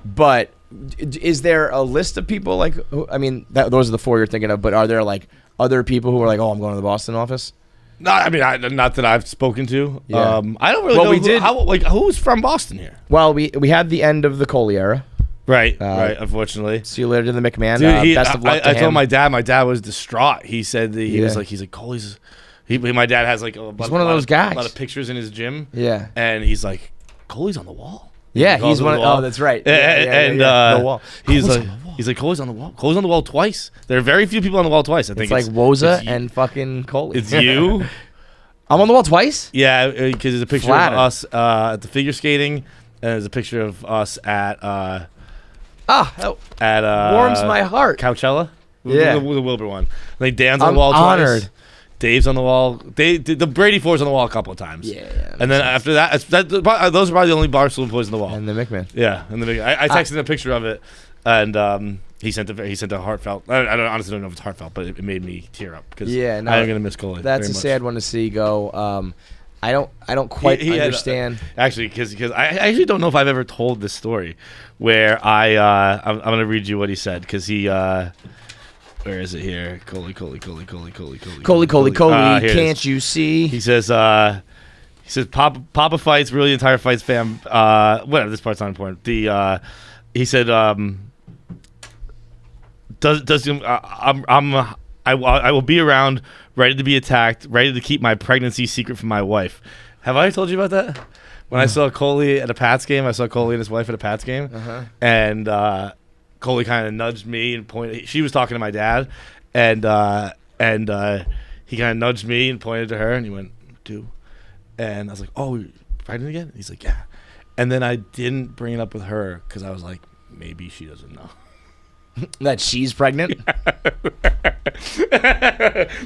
But is there a list of people like? I mean, those are the four you're thinking of. But are there like other people who are like, oh, I'm going to the Boston office? No, I mean, not that I've spoken to. Yeah. I don't really know who's from Boston here. Well, we had the end of the Coley era. Right. Unfortunately, See you later to the McMahon. Dude, Best of luck to I him. told my dad. My dad was distraught. He said that he's like Coley's. My dad has like He's one of those guys. A lot of pictures in his gym. Yeah. And he's like, Coley's on the wall. Yeah, He goes he's on one. the wall. Oh, that's right. And the wall. He's like Coley's on the wall. Coley's on the wall twice. There are very few people on the wall twice. I think It's like Woza and fucking Coley. It's you. I'm on the wall twice? Yeah, because there's a picture Flattered. of us at the figure skating, and there's a picture of us at That warms my heart. Coachella. Yeah. the Wilbur one. Like Dan's on I'm the wall honored. twice. Dave's on the wall. The Brady Four's on the wall a couple of times. Yeah. And then after that, those are probably the only Barstool employees on the wall. And the McMahon. Yeah, and then I texted him a picture of it, and he sent a heartfelt. I honestly don't know if it's heartfelt, but it made me tear up because I'm gonna miss Coley. That's a very sad much. one to see go. I don't quite understand. Actually, because I actually don't know if I've ever told this story, where I'm gonna read you what he said because he. Where is it here? Coley. Coley, Here it is. can't you see? He says, Papa Feits, really the entire Feits fam. Whatever, this part's not important. He said, I will be around, ready to be attacked, ready to keep my pregnancy secret from my wife. Have I told you about that? When I saw Coley at a Pats game, I saw Coley and his wife at a Pats game, and Coley kind of nudged me and pointed. She was talking to my dad, and he kind of nudged me and pointed to her, and he went, "Do," and I was like, "Oh, you're pregnant again?" And he's like, "Yeah," and then I didn't bring it up with her because I was like, maybe she doesn't know. That she's pregnant?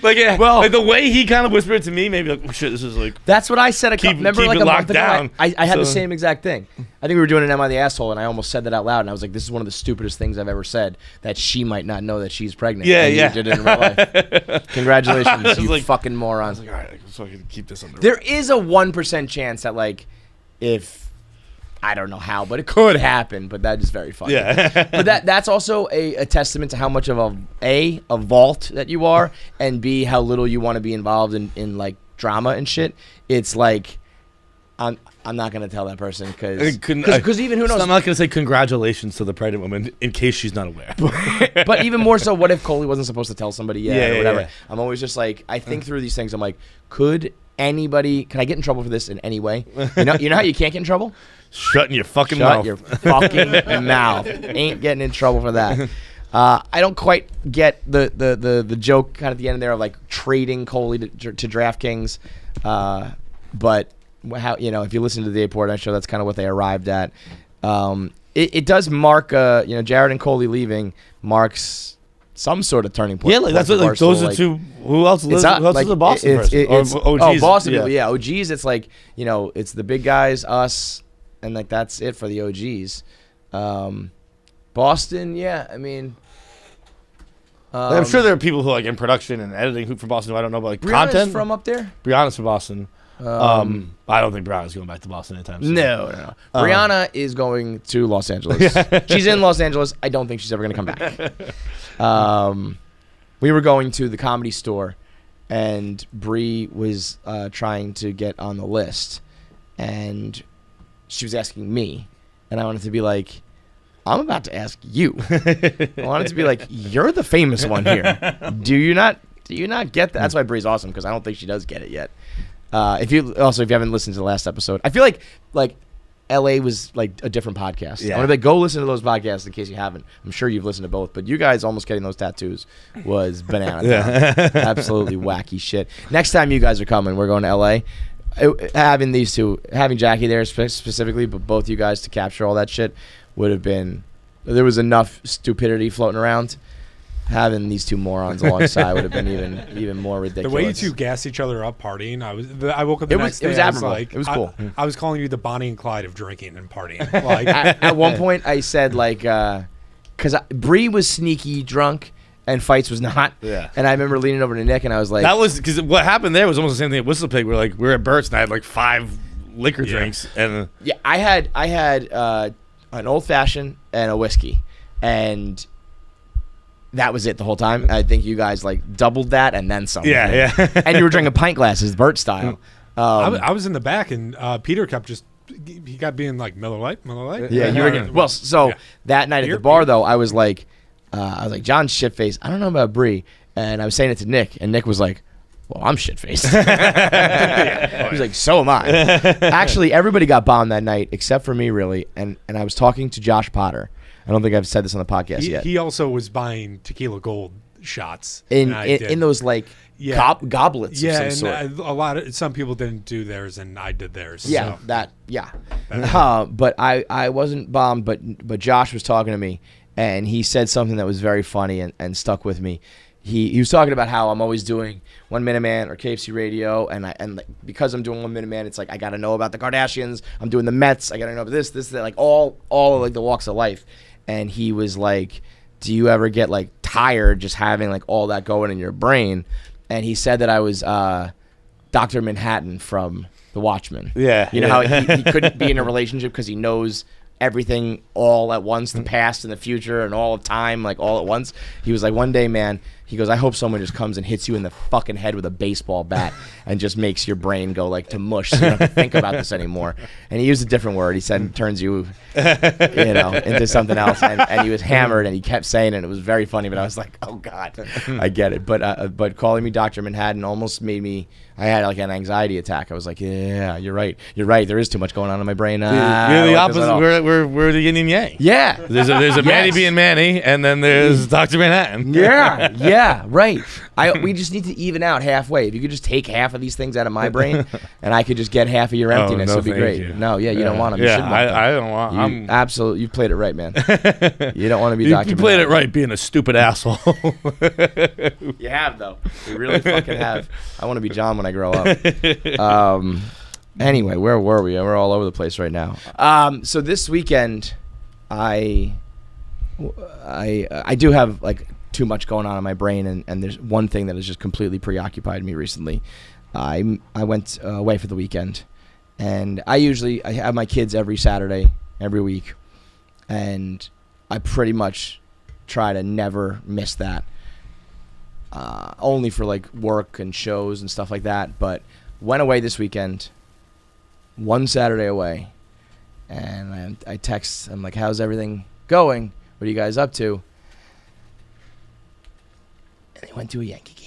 Like the way he kind of whispered to me, maybe like, oh, shit, this is like. That's what I said. Remember, keep like it a locked month ago, down. I had the same exact thing. I think we were doing an Am I the Asshole, and I almost said that out loud, and I was like, this is one of the stupidest things I've ever said, that she might not know that she's pregnant. Yeah, and yeah. You did it in real life. Congratulations, you like- fucking I moron. was like, all right, so I can keep this under. There is a 1% chance that, like, if I don't know how, but it could happen. But that is very funny. Yeah. But that's also a testament to how much of a vault that you are, and B, how little you want to be involved in like drama and shit. It's like I'm not gonna tell that person because even who knows. I'm not gonna say congratulations to the pregnant woman in case she's not aware. But even more so, what if Coley wasn't supposed to tell somebody yet or whatever? Yeah. I'm always just like, I think through these things. I'm like, can I get in trouble for this in any way? You know how you can't get in trouble? Shut your fucking Shut mouth. your fucking mouth. Ain't getting in trouble for that. I don't quite get the joke kind of at the end there of like trading Coley to DraftKings. But how, if you listen to the Day I'm sure that's kind of what they arrived at. It does mark, Jared and Coley leaving marks some sort of turning point. Yeah, like that's what like those are two. Who else lives? Who else is a Boston person? Or OGs? Boston people. Yeah, OGs. It's like it's the big guys, us, and like that's it for the OGs. Boston, yeah. I mean, I'm sure there are people who like in production and editing who from Boston who I don't know about like Brianna's content. from up there. Brianna's from Boston. I don't think Brianna's going back to Boston anytime soon. No. Brianna is going to Los Angeles. She's in Los Angeles. I don't think she's ever going to come back. We were going to the Comedy Store, and Bree was trying to get on the list, and she was asking me, and I wanted to be like, I'm about to ask you. I wanted to be like, you're the famous one here. Do you not get that? That's why Bree's awesome, because I don't think she does get it yet. If you haven't listened to the last episode, I feel like LA was like a different podcast. Yeah. I want to go listen to those podcasts in case you haven't. I'm sure you've listened to both, but you guys almost getting those tattoos was banana. Absolutely wacky shit. Next time you guys are coming, we're going to LA. Having these two, having Jackie there specifically, but both you guys to capture all that shit would have been. There was enough stupidity floating around. Having these two morons alongside would have been even more ridiculous. The way you two gas each other up partying, I woke up the next day. It was admirable. It was cool. I was calling you the Bonnie and Clyde of drinking and partying. Like at one point, I said like, because Bree was sneaky drunk and Feits was not. Yeah. And I remember leaning over to Nick and I was like, that was because what happened there was almost the same thing at Whistle Pig. We were at Burt's and I had like 5 liquor drinks and yeah, I had an old fashioned and a whiskey, and that was it the whole time. I think you guys like doubled that and then some. Yeah. And you were drinking pint glasses, Bert style. I was in the back and Peter kept he got being like Miller Lite. Yeah, you were getting, well. So that night at the bar though, I was like, John's shit faced. I don't know about Bree, and I was saying it to Nick, and Nick was like, well, I'm shit faced. He was like, so am I. Actually, everybody got bombed that night except for me, really. And I was talking to Josh Potter. I don't think I've said this on the podcast yet. He also was buying tequila gold shots in those like goblets of some sort. Some people didn't do theirs, and I did theirs. Yeah, so. But I wasn't bombed. But Josh was talking to me, and he said something that was very funny and stuck with me. He was talking about how I'm always doing 1 Minute Man or KFC Radio, and because I'm doing 1 Minute Man, it's like I got to know about the Kardashians. I'm doing the Mets. I got to know about this, that, like all of like the walks of life. And he was like, do you ever get like tired just having like all that going in your brain? And he said that I was Dr. Manhattan from The Watchmen. Yeah. You know how he couldn't be in a relationship because he knows everything all at once, the past and the future and all of time, like all at once. He was like, one day, man, he goes, I hope someone just comes and hits you in the fucking head with a baseball bat and just makes your brain go like to mush so you don't have to think about this anymore. And he used a different word. He said turns you into something else. And he was hammered and he kept saying it. It was very funny, but I was like, oh God, I get it. But calling me Dr. Manhattan almost made me, I had like an anxiety attack. I was like, yeah, you're right. There is too much going on in my brain. We're the opposite. We're the yin and yang. Yeah. There's a Manny being Manny, and then there's Dr. Manhattan. Yeah, right. We just need to even out halfway. If you could just take half of these things out of my brain, and I could just get half of your emptiness, it'd be great. You don't want them. You shouldn't want them. I don't want. Absolutely, you played it right, man. You don't want to be Dr. You played it right, being a stupid asshole. You have though. You really fucking have. I want to be John when I grow up. Anyway, where were we? We're all over the place right now. So this weekend, I do have like too much going on in my brain, and there's one thing that has just completely preoccupied me recently. I went away for the weekend, and I have my kids every Saturday, every week, and I pretty much try to never miss that. Only for like work and shows and stuff like that, but went away this weekend, one Saturday away, and I text, I'm like, how's everything going? What are you guys up to? And they went to a Yankee game.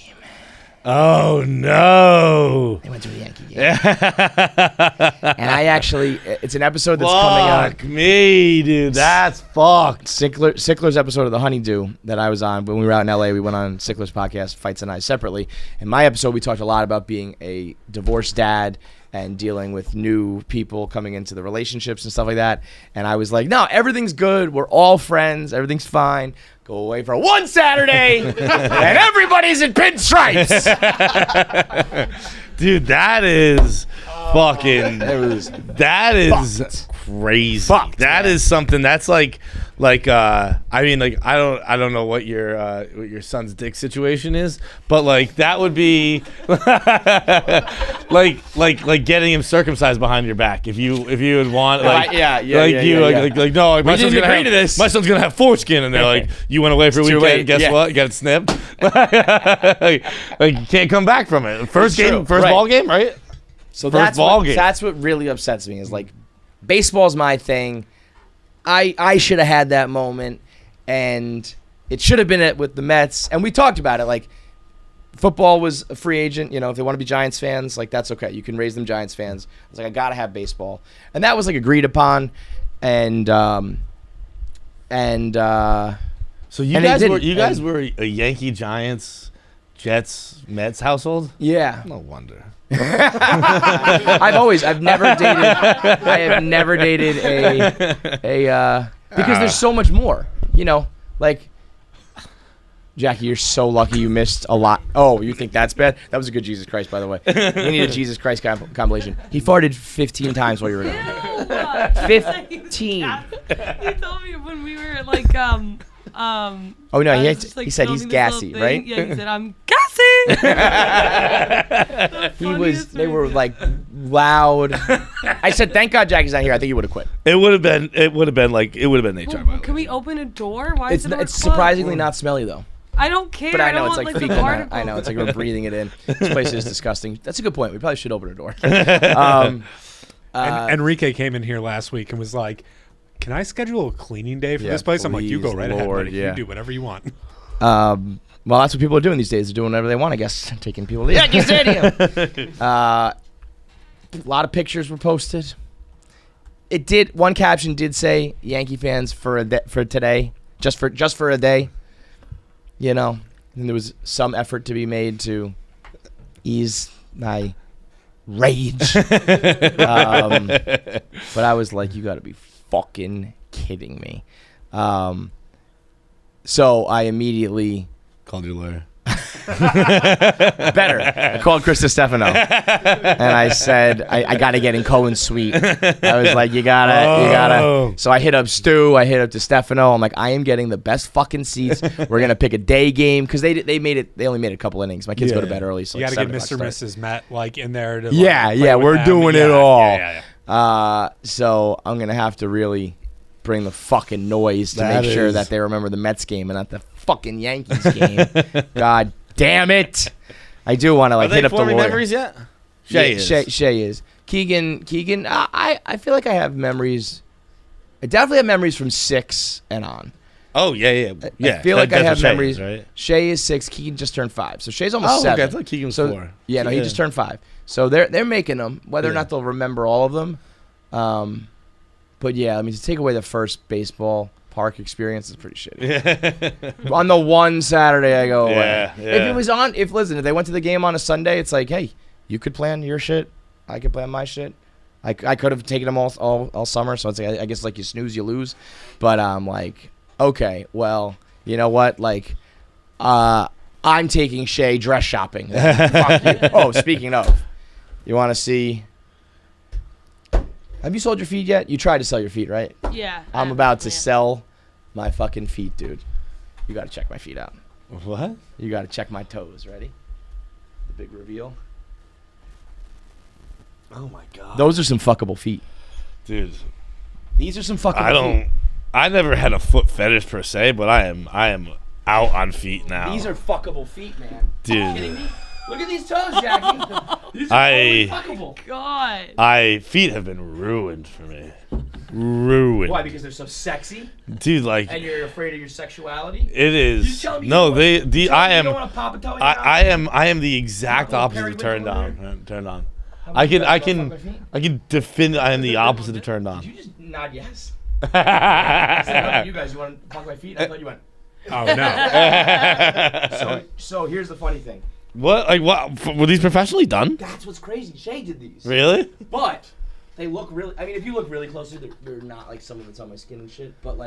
Oh no! They went to a Yankee game. And I actually, it's an episode that's coming out. Fuck me, dude. That's fucked. Sickler's episode of The Honeydew that I was on when we were out in LA. We went on Sickler's podcast, Feits and I, separately. In my episode, we talked a lot about being a divorced dad and dealing with new people coming into the relationships and stuff like that. And I was like, no, everything's good. We're all friends. Everything's fine. Go away for one Saturday, and everybody's in pinstripes. Dude, that is fucking. That is crazy. Fucked, that man. is something that's like I mean, like I don't know what your son's dick situation is, but like that would be like getting him circumcised behind your back if you would want like no, my son's gonna agree to this. My son's gonna have foreskin, and they're like, you went away for a weekend. late. Guess what? You got it snipped. like you can't come back from it. First ball game, right? So First ball game. That's what really upsets me is like, baseball's my thing. I should have had that moment, and it should have been it with the Mets. And we talked about it. Like, football was a free agent. You know, if they want to be Giants fans, like that's okay. You can raise them Giants fans. I was like, I gotta have baseball, and that was like agreed upon, and So you And they guys didn't, were a Yankee, Giants, Jets, Mets household. yeah. No wonder. I've never dated a because there's so much more, you know, like Jackie, you're so lucky you missed a lot. Oh, you think that's bad? That was a good Jesus Christ, by the way. We need a Jesus Christ compilation. He farted 15 times while you were gone. 15. He told me when we were like Oh no, he said he's gassy, right? Yeah, he said I'm gassy. They were like loud. I said, thank God Jackie's not here. I think he would have quit. It would have been HR. By the way. Can we open a door? Why is it It's surprisingly not smelly though. I don't care. But I know don't it's want, like the fecal. particles. I know it's like we're breathing it in. This place is disgusting. That's a good point. We probably should open a door. Enrique came in here last week and was like, "Can I schedule a cleaning day for this place?" I'm like, "You go please, right Lord, ahead, buddy. yeah. You do whatever you want." Well, that's what people are doing these days. They're doing whatever they want, I guess. Taking people to Yankee Stadium. A lot of pictures were posted. One caption did say Yankee fans for today, just for a day. You know, and there was some effort to be made to ease my rage. But I was like, you got to be fucking kidding me. So I immediately Called your lawyer. better. I called Chris Stefano and I said, I got to get in Cohen's suite. I was like, you gotta. So I hit up Stu. I hit up DeStefano. I'm like, I am getting the best fucking seats. We're gonna pick a day game because they only made a couple innings. My kids go to bed early, so You like got to get 7 Mr. o'clock Mrs. Met like in there. To, Yeah, like, play yeah, with we're them. doing Yeah, it all. Yeah. So I'm gonna have to really bring the fucking noise to That make sure is- that they remember the Mets game and not the fucking Yankees game. God damn it! I do want to like Are they hit up the forming lawyer. memories yet? Shay is. Keegan. I feel like I have memories. I definitely have memories from 6 and on. Oh yeah. I feel like I that's have what Shay memories. is, right? Shay is 6. Keegan just turned 5. So Shay's almost Oh, 7. okay. I thought Keegan was 4. Yeah, no, he just turned 5. So they're making them. Whether or Yeah. not they'll remember all of them. But yeah, I mean, to take away the first baseball park experience is pretty shitty. On the one Saturday I go away. Yeah, If they went to the game on a Sunday, it's like, hey, you could plan your shit. I could plan my shit. I could have taken them all summer. So it's like, I guess like you snooze, you lose. But I'm like, okay, well, you know what? Like, I'm taking Shay dress shopping. Fuck you. Oh, speaking of, you want to see? Have you sold your feet yet? You tried to sell your feet, right? Yeah. I'm about to sell my fucking feet, dude. You got to check my feet out. What? You got to check my toes. Ready? The big reveal. Oh my god. Those are some fuckable feet. Dude. These are some fuckable feet. I never had a foot fetish per se, but I am out on feet now. These are fuckable feet, man. Dude. Are you kidding me? Look at these toes, Jackie. These are totally fuckable. God. Feet have been ruined for me. Ruined. Why? Because they're so sexy, Dude, like and you're afraid of your sexuality. it is. You telling me No, you they. You I am. don't want to pop a toe in your I mouth? am the exact Little opposite of turned periwinkle on. Turned on. How I about can. you I guys wanna can. fuck my feet? I can defend. I am the opposite of turned on. Did you just nod yes? I said, "How about you guys? You want to fuck my feet?" I thought you went. Oh no. So here's the funny thing. What? Like what? Were these professionally done? That's what's crazy. Shay did these. Really? But they look really. I mean, if you look really closely, they're not like something that's on my skin and shit. But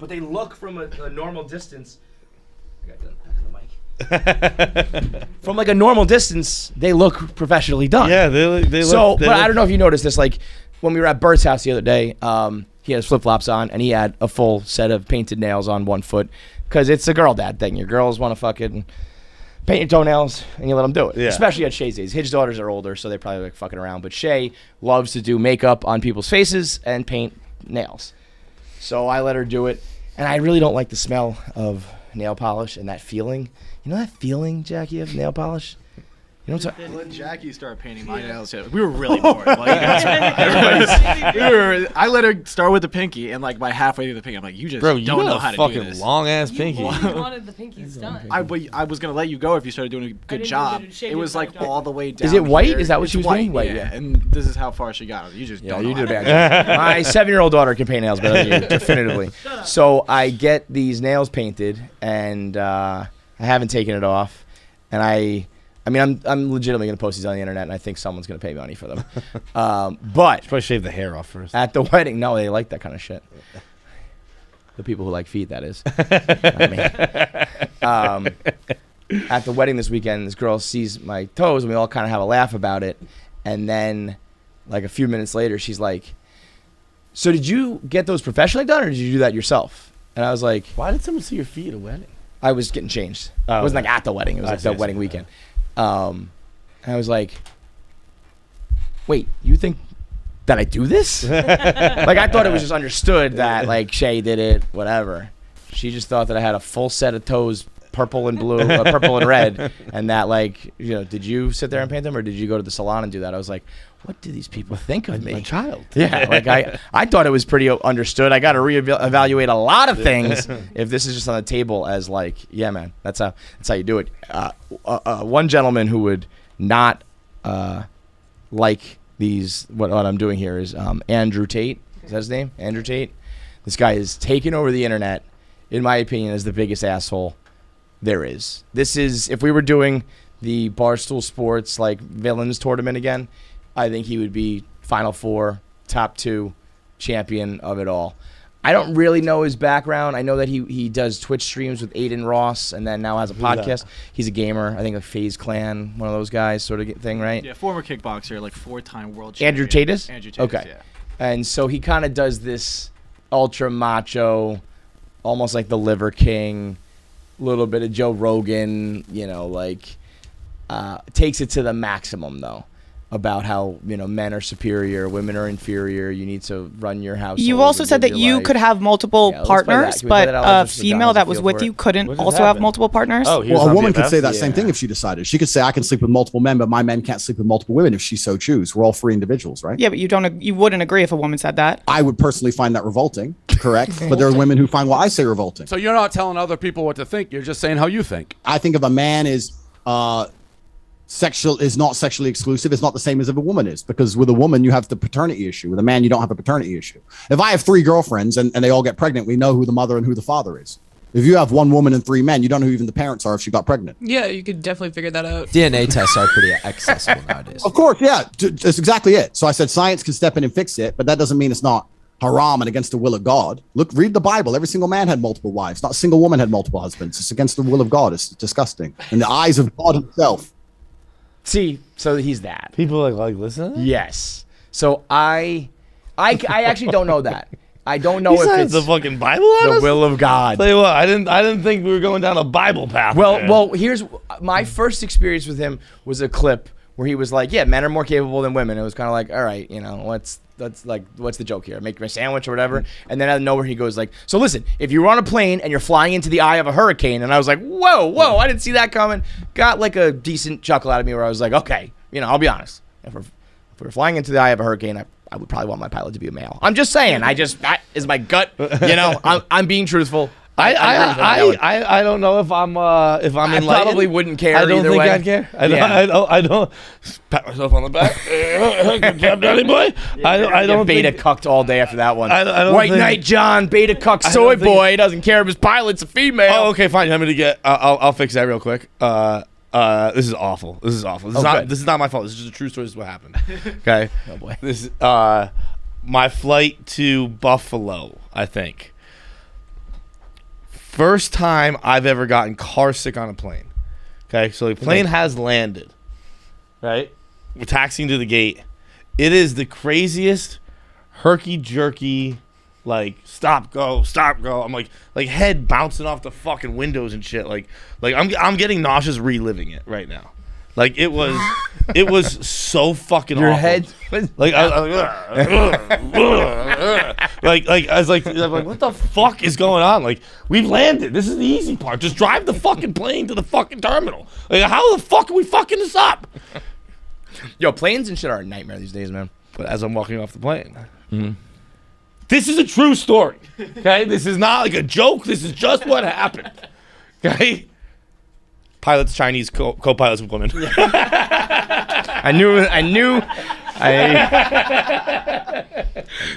they look from a normal distance. I got done back of the mic. From like a normal distance, they look professionally done. Yeah, they look. So, they but look- I don't know if you noticed this. Like when we were at Bert's house the other day, he had his flip flops on and he had a full set of painted nails on one foot because it's a girl dad thing. Your girls want to fucking paint your toenails and you let them do it. Yeah. Especially at Shay's age. His daughters are older, so they're probably like fucking around. But Shay loves to do makeup on people's faces and paint nails. So I let her do it, and I really don't like the smell of nail polish and that feeling. You know that feeling, Jackie, of nail polish? You know what I'm saying? When Jackie started painting my nails, we were really bored. Like, I let her start with the pinky, and like by halfway through the pinky, I'm like, you just Bro, you don't know got how a to do fucking this. long ass pinky. You wanted the pinkies done. I was gonna let you go if you started doing a good didn't job. do the It was like all the way down. Is it white? here. Is that what It's she was white, doing? White, yeah. yeah. And this is how far she got. You just don't know You did a how to bad job. My 7-year-old daughter can paint nails better than you, definitively. So I get these nails painted, and I haven't taken it off, and I mean, I'm legitimately gonna post these on the internet, and I think someone's gonna pay money for them. But Probably shave the hair off first. at the wedding, no, they like that kind of shit. The people who like feet, that is. Not me. At the wedding this weekend, this girl sees my toes, and we all kind of have a laugh about it. And then, like a few minutes later, she's like, "So did you get those professionally done, or did you do that yourself?" And I was like, Why did someone see your feet at a wedding? I was getting changed. Oh, It wasn't okay. like at the wedding. It was I like see, the I wedding see. weekend. And I was like, wait, you think that I do this? Like, I thought it was just understood that, like, Shay did it, whatever. She just thought that I had a full set of toes, purple and blue, purple and red, and that, like, you know, did you sit there and paint them, or did you go to the salon and do that? I was like, what do these people think of me? My child. Yeah, like I thought it was pretty understood. I got to reevaluate a lot of things if this is just on the table as like, yeah, man, that's how you do it. One gentleman who would not like these what I'm doing here is Andrew Tate. Is that his name? Andrew Tate. This guy is taking over the internet. In my opinion, is the biggest asshole there is. This is if we were doing the Barstool Sports like villains tournament again. I think he would be Final Four, top 2, champion of it all. I don't really know his background. I know that he does Twitch streams with Aiden Ross, and then now has a podcast. He's a gamer. I think like FaZe Clan, one of those guys sort of thing, right? Yeah, former kickboxer, like 4-time world champion. Andrew Tate is? Andrew Tate, Okay. yeah. And so he kind of does this ultra macho, almost like the Liver King, a little bit of Joe Rogan, you know, like takes it to the maximum, though. About how, you know, men are superior, women are inferior. You need to run your house. You also said that you could have multiple partners, but a female that was with you couldn't also have multiple partners. Oh, he was Well, a on woman could BFF? say that same thing if she decided. She could say, I can sleep with multiple men, but my men can't sleep with multiple women if she so choose. We're all free individuals, right? Yeah, but you wouldn't agree if a woman said that. I would personally find that revolting, correct? But there are women who find what I say revolting. So you're not telling other people what to think. You're just saying how you think. I think if a man is not sexually exclusive, it's not the same as if a woman is, because with a woman you have the paternity issue. With a man you don't have a paternity issue. If I have 3 girlfriends and they all get pregnant, we know who the mother and who the father is. If you have 1 woman and 3 men, you don't know who even the parents are if she got pregnant. Yeah, you could definitely figure that out. DNA tests are pretty accessible nowadays. Of course, yeah, that's exactly it. So I said science can step in and fix it, but that doesn't mean it's not haram and against the will of God. Look, read the Bible. Every single man had multiple wives. Not a single woman had multiple husbands. It's against the will of God. It's disgusting. In the eyes of God himself. See, so he's that. People like listen to that? Yes. So I actually don't know that. I don't know He if said it's the fucking Bible on the us? will of God. Tell you what, I didn't think we were going down a Bible path. man. Well, here's my first experience with him was a clip where he was like, "Yeah, men are more capable than women." It was kind of like, "All right, you know, what's the joke here? Make my sandwich or whatever." And then out of nowhere, he goes like, "So listen, if you're on a plane and you're flying into the eye of a hurricane," and I was like, "Whoa, I didn't see that coming." Got like a decent chuckle out of me where I was like, "Okay, you know, I'll be honest. If we're flying into the eye of a hurricane, I would probably want my pilot to be a male." I'm just saying. That is my gut. You know, I'm being truthful. I don't know if I'm enlightened. Probably wouldn't care. I don't either think way. I'd care. Yeah. I don't pat myself on the back. Good job, Daddy boy. I don't beta think, cucked all day after that one. I don't White think- Knight John, beta cuck soy boy doesn't care if his pilot's a female. Oh, okay, fine. I'm gonna get. I'll fix that real quick. This is awful. This is good. This is not my fault. This is just a true story. This is what happened. Okay. Oh boy. This is my flight to Buffalo. I think. First time I've ever gotten car sick on a plane. Okay, so the plane has landed. Right, we're taxiing to the gate. It is the craziest herky jerky. Like stop go. I'm like head bouncing off the fucking windows and shit. Like I'm getting nauseous reliving it right now. Like it was so fucking Your awful. head. Like I was like, what the fuck is going on? Like we've landed. This is the easy part. Just drive the fucking plane to the fucking terminal. Like how the fuck are we fucking this up? Yo, planes and shit are a nightmare these days, man. But as I'm walking off the plane, this is a true story. Okay, this is not like a joke. This is just what happened. Okay, pilots, Chinese co-pilots, women. I knew.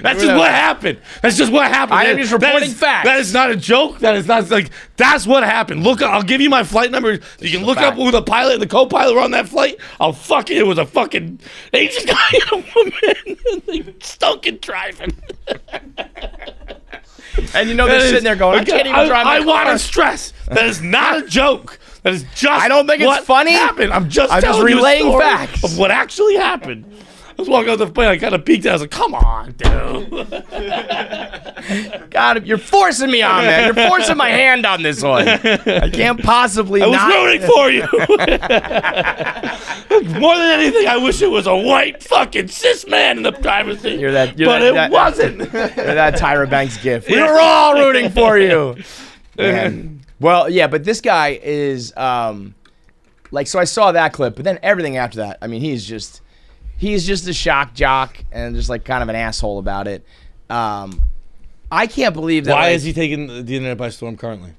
That's just what happened. That's just what happened. I am just reporting facts. That is not a joke. That is not like. That's what happened. Look, I'll give you my flight number. You can look up who the pilot and the co-pilot were on that flight. It was a fucking Asian guy and a woman. They stunk and driving. And you know they're sitting there going, I can't even drive my car. I want to stress that is not a joke. That is just. I don't think it's funny. Happened. I'm just relaying facts of what actually happened. I was walking off the plane. I kind of peeked out. I was like, "Come on, dude." God, you're forcing me on, man. You're forcing my hand on this one. I can't possibly. I was rooting for you. More than anything, I wish it was a white fucking cis man in the driver's seat. But it wasn't. You're that Tyra Banks gif. We were all rooting for you. Man. Well, yeah, but this guy is like. So I saw that clip, but then everything after that. I mean, he's just a shock jock and just like kind of an asshole about it. I can't believe that. Why is he taking the internet by storm currently?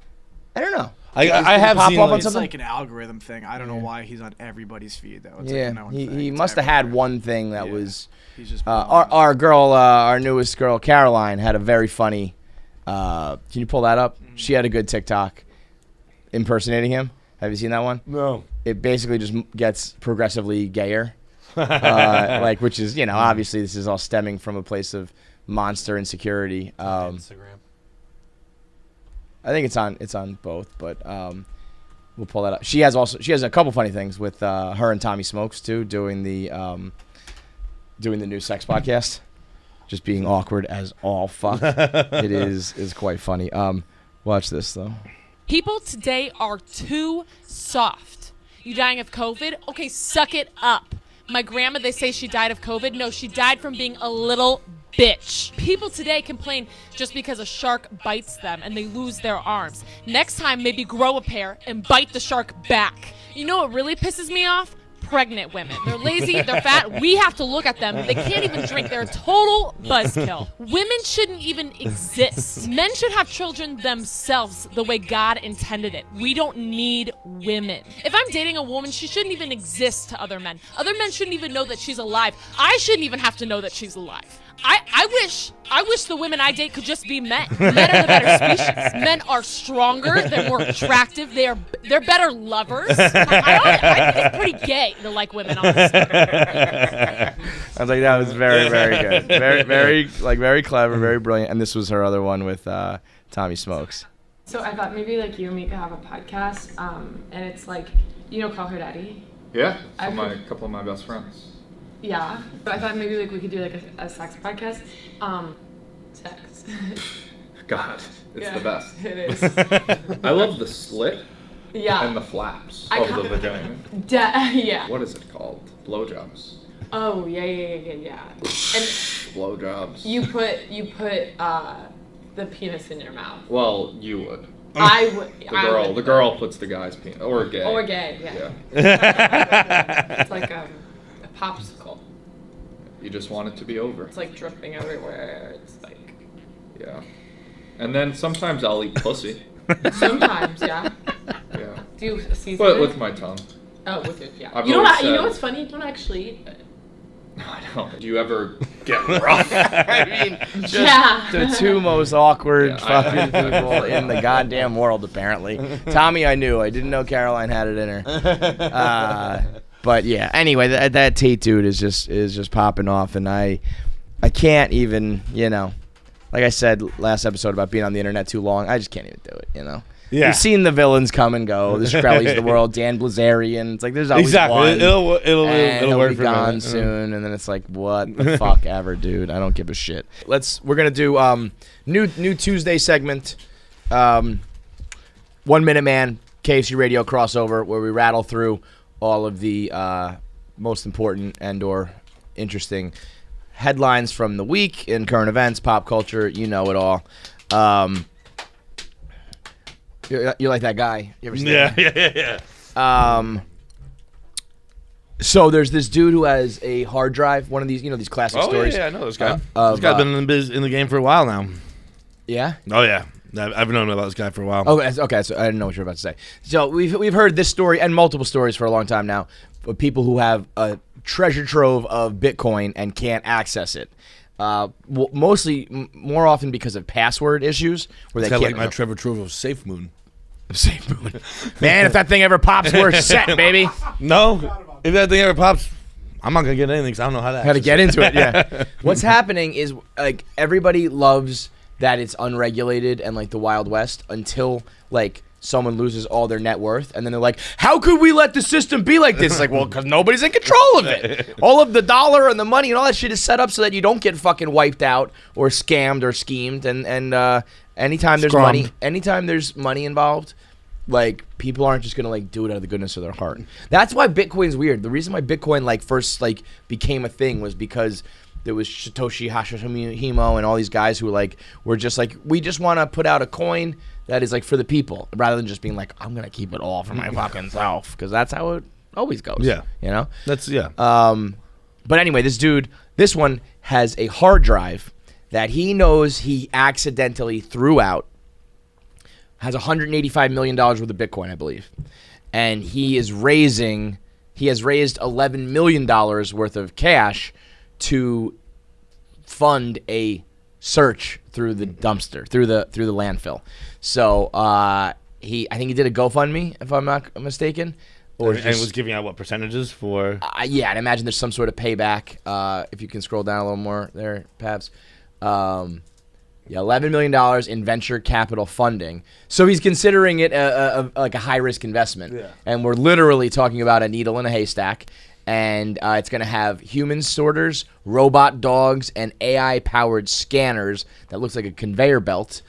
I don't know. I have seen It's like an algorithm thing. I don't know why he's on everybody's feed though. It's like he must have had one thing that was. He's just our girl, our newest girl, Caroline, had a very funny. Can you pull that up? She had a good TikTok impersonating him. Have you seen that one? No. It basically just gets progressively gayer. Which is, obviously this is all stemming from a place of monster insecurity. Instagram. I think it's on both, but we'll pull that up. She has a couple funny things with her and Tommy Smokes too, doing the new sex podcast, just being awkward as all fuck. It is quite funny. Watch this though. People today are too soft. You dying of COVID? Okay, suck it up. My grandma, they say she died of COVID. No, she died from being a little bitch. People today complain just because a shark bites them and they lose their arms. Next time, maybe grow a pair and bite the shark back. You know what really pisses me off? Pregnant women. They're lazy, they're fat. We have to look at them. They can't even drink. They're a total buzzkill. Women shouldn't even exist. Men should have children themselves the way God intended it. We don't need women. If I'm dating a woman, she shouldn't even exist to other men. Other men shouldn't even know that she's alive. I shouldn't even have to know that she's alive. I wish the women I date could just be men. Men are the better species. Men are stronger. They're more attractive. They're better lovers. I think it's pretty gay to like women. Honestly. I was like, that was very, very good. Very clever, very brilliant. And this was her other one with Tommy Smokes. So I thought maybe like you and me could have a podcast, and it's like, Call Her Daddy. Yeah, a couple of my best friends. Yeah, but I thought maybe like we could do like a sex podcast. Sex. God, it's the best. It is. I love the slit. Yeah. And the flaps of the vagina. Yeah. What is it called? Blowjobs. Oh yeah. And blowjobs. You put the penis in your mouth. Well, you would. I would. The girl puts the guy's penis, or gay. Or gay, yeah. It's like a popsicle. You just want it to be over. It's like dripping everywhere. It's like. Yeah. And then sometimes I'll eat pussy. Sometimes, yeah. Yeah. Do you season But it? with my tongue. Oh, with your, yeah. You know what's funny? You don't actually eat it. No, I don't. Do you ever get rough? I mean, just the two most awkward fucking people in the goddamn world, apparently. Tommy, I knew. I didn't know Caroline had it in her. But yeah. Anyway, that Tate dude is just popping off, and I can't even, like I said last episode about being on the internet too long. I just can't even do it. Yeah. You've seen the villains come and go. The Shkreli's the world, Dan Blazarian. It's like there's always one. It'll work be for gone soon, and then it's like, what the fuck ever, dude? I don't give a shit. We're gonna do new Tuesday segment, 1 Minute Man KFC Radio crossover, where we rattle through all of the most important and/or interesting headlines from the week in current events, pop culture. You know it all. You're like that guy. You ever seen that guy? Yeah. So there's this dude who has a hard drive. One of these, these classic stories. Yeah, I know this guy. This guy's been in the game for a while now. Yeah. Oh yeah. I've known about this guy for a while. Okay. So I didn't know what you were about to say. So we've heard this story and multiple stories for a long time now of people who have a treasure trove of Bitcoin and can't access it. Mostly, more often because of password issues where It's they got can't. like my Trevor Trove of Safe Moon. Man, if that thing ever pops, we're set, baby. No, if that thing ever pops, I'm not gonna get anything because I don't know how to get into it. Yeah. What's happening is like everybody loves that it's unregulated and like the Wild West until like someone loses all their net worth and then they're like, how could we let the system be like this? It's like, well, because nobody's in control of it. All of the dollar and the money and all that shit is set up so that you don't get fucking wiped out or scammed or schemed. And anytime there's money involved, like people aren't just gonna like do it out of the goodness of their heart. That's why Bitcoin's weird. The reason why Bitcoin like first like became a thing was because there was Satoshi Hashimoto and all these guys who like were just like, we just want to put out a coin that is like for the people rather than just being like, I'm gonna keep it all for my fucking self, because that's how it always goes. Yeah, you know. That's yeah. But anyway, this one has a hard drive that he knows he accidentally threw out. Has $185 million worth of Bitcoin, I believe, and he has raised $11 million worth of cash to fund a search through the dumpster, through the landfill. So I think he did a GoFundMe, if I'm not mistaken, and was giving out what percentages for? Yeah, I'd imagine there's some sort of payback. If you can scroll down a little more there, Pabs. Yeah, $11 million in venture capital funding. So he's considering it like a high-risk investment. Yeah. And we're literally talking about a needle in a haystack. And it's going to have human sorters, robot dogs, and AI-powered scanners that looks like a conveyor belt.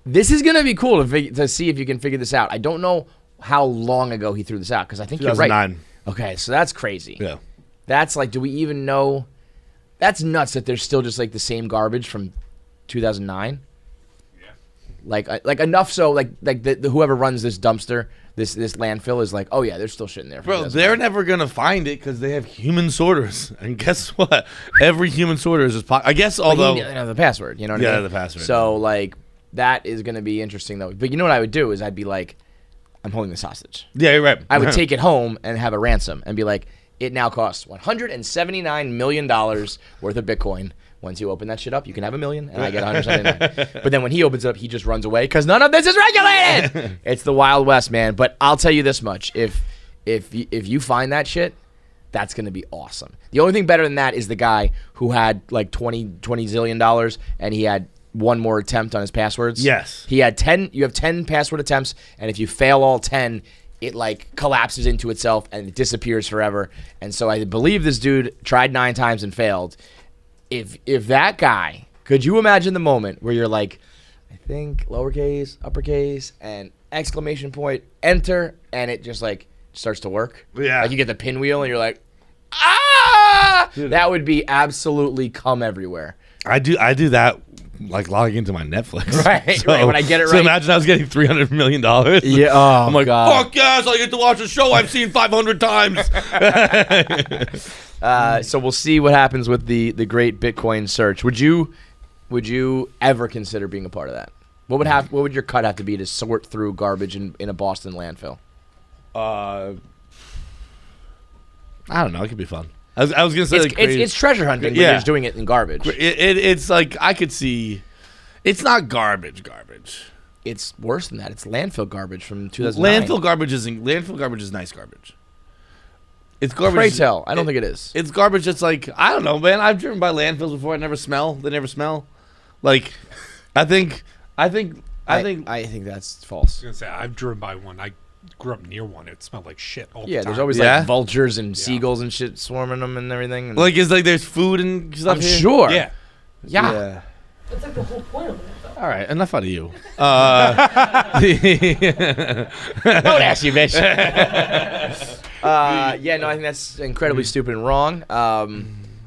This is going to be cool to see if you can figure this out. I don't know how long ago he threw this out, because I think you're right. 2009. Okay, so that's crazy. Yeah. That's like, do we even know? That's nuts that there's still just like the same garbage from 2009. Yeah. Like enough so like the whoever runs this dumpster, this landfill is like, oh yeah, there's still shit in there. Bro, they're never gonna find it because they have human sorters, and guess what? Every human sorter is I guess, although you know the password, you know what I mean? Yeah, the password. So like that is gonna be interesting though. But you know what I would do is I'd be like, I'm holding this hostage. Yeah, you're right. I would take it home and have a ransom and be like, it now costs $179 million worth of Bitcoin. Once you open that shit up, you can have $1 million, and I get 179. But then when he opens it up, he just runs away because none of this is regulated. It's the Wild West, man. But I'll tell you this much: if you find that shit, that's gonna be awesome. The only thing better than that is the guy who had like $20 zillion, and he had one more attempt on his passwords. Yes, he had 10. You have 10 password attempts, and if you fail all 10. It like collapses into itself and it disappears forever. And so I believe this dude tried 9 times and failed. If that guy, could you imagine the moment where you're like, I think lowercase, uppercase, and exclamation point, enter, and it just like starts to work? Yeah. Like you get the pinwheel and you're like, ah! Dude. That would be absolutely cum everywhere. I do that. Like logging into my Netflix, right? So, right. When I get it right. So imagine I was getting $300 million. Yeah. Oh, I'm like, God. Fuck yes! I get to watch a show I've seen 500 times. So we'll see what happens with the great Bitcoin search. Would you ever consider being a part of that? What would your cut have to be to sort through garbage in a Boston landfill? I don't know. It could be fun. I was gonna say it's treasure hunting, but you're just doing it in garbage. It's like I could see. It's not garbage. It's worse than that. It's landfill garbage from 2009. Landfill garbage is nice garbage. It's garbage. Pray tell. I don't think it is. It's garbage. It's like I don't know, man. I've driven by landfills before. They never smell. Like, I think that's false. I was gonna say I've driven by one. I grew up near one. It smelled like shit all the time. Yeah, there's always like vultures and seagulls and shit swarming them and everything. And like, it's like there's food and stuff. I'm sure. Yeah. That's like the whole point of it, though. All right, enough out of you. Don't ask you, bitch. Yeah, no, I think that's incredibly stupid and wrong. I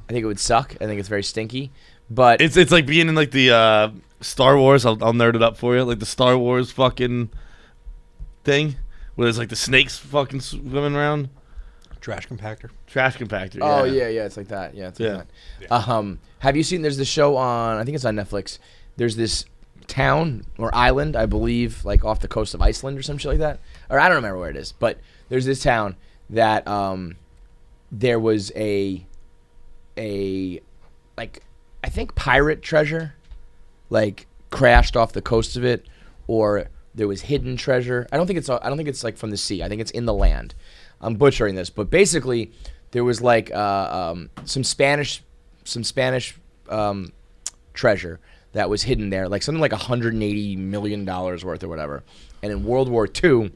think it would suck. I think it's very stinky. But it's like being in like the Star Wars. I'll nerd it up for you. Like the Star Wars fucking thing where there's like the snakes fucking swimming around. Trash compactor. Oh yeah, it's like that. Yeah, it's like that. Have you seen? There's this show on. I think it's on Netflix. There's this town or island, I believe, like off the coast of Iceland or some shit like that. Or I don't remember where it is, but there's this town that there was a like I think pirate treasure like crashed off the coast of it, or there was hidden treasure. I don't think it's like from the sea. I think it's in the land. I'm butchering this, but basically there was like some Spanish treasure that was hidden there, like something like $180 million worth or whatever. And in World War II,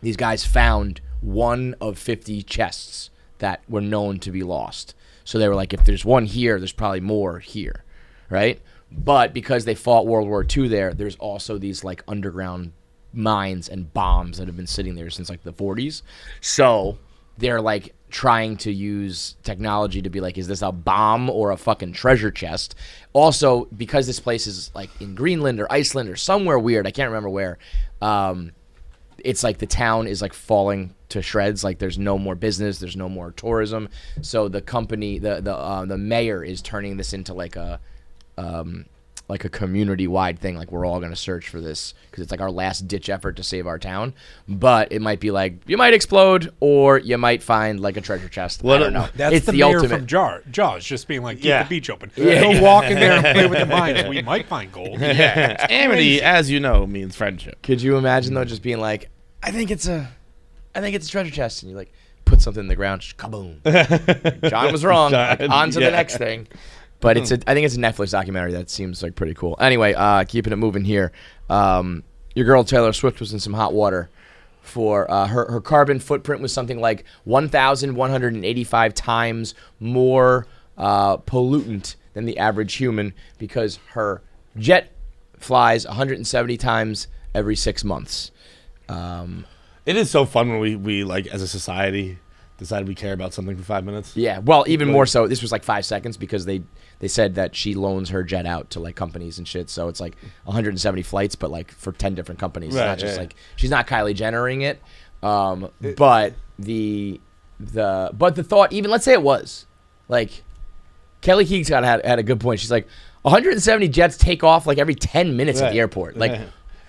these guys found one of 50 chests that were known to be lost. So they were like, if there's one here, there's probably more here, right? But because they fought World War II there's also these like underground mines and bombs that have been sitting there since like the 40s. So they're like trying to use technology to be like, is this a bomb or a fucking treasure chest? Also, because this place is like in Greenland or Iceland or somewhere weird, I can't remember where, it's like the town is like falling to shreds. Like there's no more business, there's no more tourism. So the company, the mayor is turning this into like a community-wide thing. Like we're all going to search for this because it's like our last-ditch effort to save our town. But it might be like you might explode or you might find like a treasure chest. I don't know. That's it's the the mayor ultimate. from Jaws, just being like, keep the beach open. Yeah. Go walk in there and play with the mines. We might find gold. Yeah. Amity, as you know, means friendship. Could you imagine though, just being like, I think it's a treasure chest, and you like put something in the ground, just kaboom. John was wrong. Like, on to the next thing. But I think it's a Netflix documentary that seems like pretty cool. Anyway, keeping it moving here. Your girl Taylor Swift was in some hot water for her carbon footprint was something like 1,185 times more pollutant than the average human because her jet flies 170 times every 6 months. It is so fun when we like as a society decide we care about something for 5 minutes. Yeah, well, even more so. This was like 5 seconds because they said that she loans her jet out to like companies and shit. So it's like 170 flights, but like for 10 different companies. Right, it's not just like she's not Kylie Jennering it. But the thought, even let's say it was like Kelly Keegs had a good point. She's like 170 jets take off like every 10 minutes at the airport. Like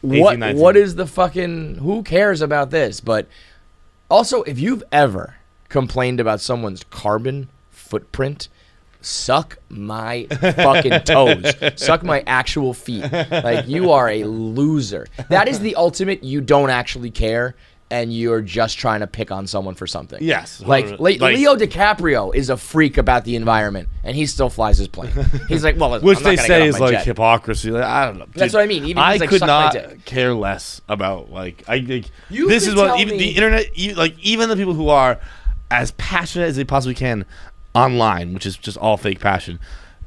what is the fucking, who cares about this? But also, if you've ever complained about someone's carbon footprint, suck my fucking toes. Suck my actual feet. Like, you are a loser. That is the ultimate you don't actually care and you're just trying to pick on someone for something. Yes. Like Leo DiCaprio is a freak about the environment and he still flies his plane. He's like, well, which I'm they not gonna say get is on my like jet. hypocrisy. Like, I don't know. That's what I mean. Even I he's like, could suck my not dick. care less about like You this could is what tell even me- the internet. Even the people who are as passionate as they possibly can online, which is just all fake passion.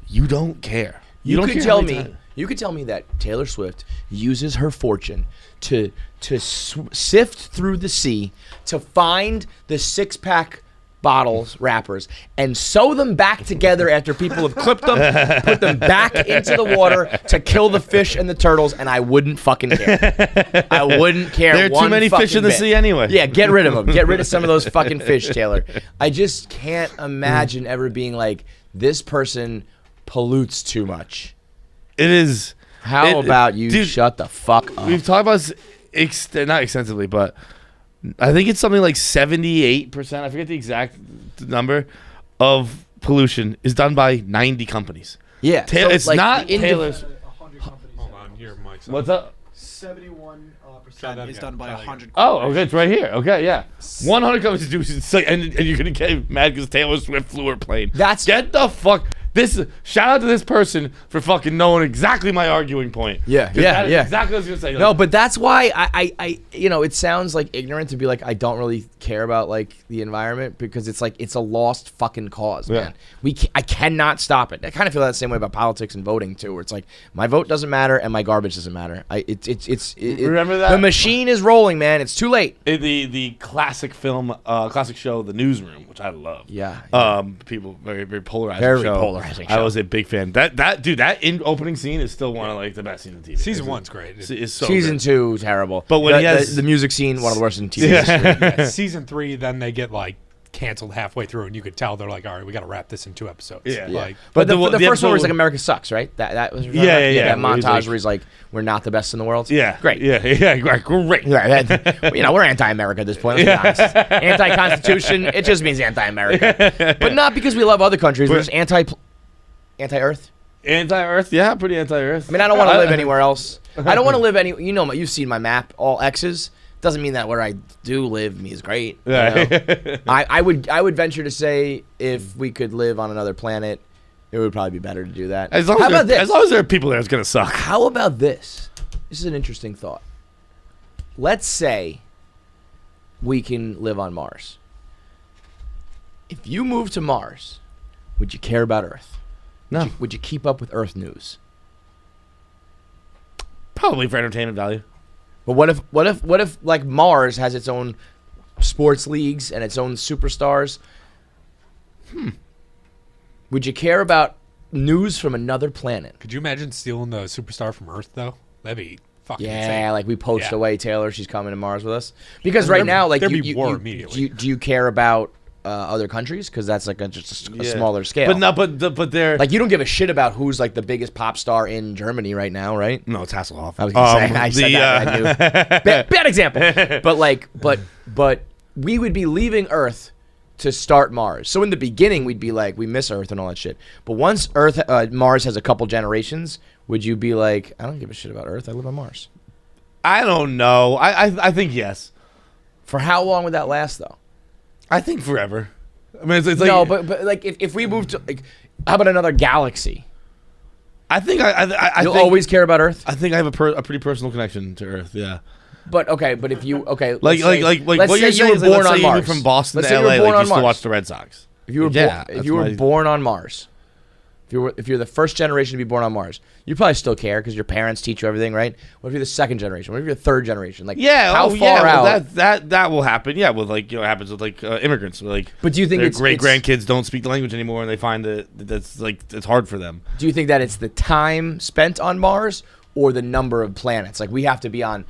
You don't care. You don't could care tell how many me. times- You could tell me that Taylor Swift uses her fortune to sift through the sea to find the 6-pack bottles, wrappers, and sew them back together after people have clipped them, put them back into the water to kill the fish and the turtles, and I wouldn't fucking care. I wouldn't care. There are too one many fish fucking in the bit. sea anyway. Yeah, get rid of them. Get rid of some of those fucking fish, Taylor. I just can't imagine ever being like, this person pollutes too much. It is. How about you dude, shut the fuck up? We've talked about this not extensively, but I think it's something like 78%. I forget the exact number of pollution is done by 90 companies. Yeah, so it's like not the Taylor's. Hold on, here, Mike's. What's up? 71% is done by 100. Oh, okay, it's right here. Okay, yeah, 100 companies do. It's like, and you're gonna get mad because Taylor Swift flew her plane. That's get the fuck. Shout out to this person for fucking knowing exactly my arguing point. Yeah. That is exactly what I was gonna say. No, but that's why I it sounds like ignorant to be like, I don't really care about like the environment, because it's like it's a lost fucking cause, man. I cannot stop it. I kind of feel that same way about politics and voting too, where it's like my vote doesn't matter and my garbage doesn't matter. Remember that? The machine is rolling, man. It's too late. The classic film, classic show, The Newsroom, which I love. Yeah. People very very polarizing. Very show. polarizing show. I was a big fan. That opening scene is still one of like the best scenes of TV. Season 1's great. It's so Season good. 2 terrible. But when the music scene, one of the worst in TV history. Season 3, then they get like canceled halfway through, and you could tell they're like, all right, we got to wrap this in 2 episodes. Yeah. Like, But the first one was like America Sucks, right? That was that montage where he's like, we're not the best in the world. Yeah, great. Yeah, great. Right, we're anti-America at this point. Let's be honest. Anti-Constitution. It just means anti-America, but not because we love other countries. We're just anti-Earth. Anti-Earth, yeah, pretty anti-Earth. I mean, I don't want to live anywhere else. I don't want to live you've seen my map, all X's. Doesn't mean that where I do live is great. You know? I would venture to say if we could live on another planet, it would probably be better to do that. How about this? As long as there are people there, it's gonna suck. How about this? This is an interesting thought. Let's say we can live on Mars. If you move to Mars, would you care about Earth? No. Would you keep up with Earth news? Probably for entertainment value. But what if like Mars has its own sports leagues and its own superstars? Would you care about news from another planet? could you imagine stealing the superstar from Earth, though? That'd be fucking Yeah, insane. like we post away Taylor, she's coming to Mars with us. Because right now, like there'd be war immediately. Do you care about other countries? Because that's like just a smaller scale. But they're like you don't give a shit about who's like the biggest pop star in Germany right now, right? No, it's Hasselhoff. I was gonna say I said that. I knew. Bad example. But we would be leaving Earth to start Mars. So in the beginning, we'd be like, we miss Earth and all that shit. But once Mars has a couple generations, would you be like, I don't give a shit about Earth. I live on Mars. I don't know. I think yes. For how long would that last, though? I think forever. I mean, it's like no, but like if we move to like, how about another galaxy? I think you'll always care about Earth. I think I have a pretty personal connection to Earth. Yeah. But if you like what you're saying is, let's say you moved from Boston to LA, like you still watch the Red Sox. If you were born on Mars, if you're the first generation to be born on Mars, you probably still care because your parents teach you everything, right? What if you're the second generation? What if you're the third generation? Like how far out? That will happen. Yeah, with like it happens with like immigrants. Like, but do you think their great grandkids don't speak the language anymore and they find that's like it's hard for them? Do you think that it's the time spent on Mars or the number of planets? Like we have to be on.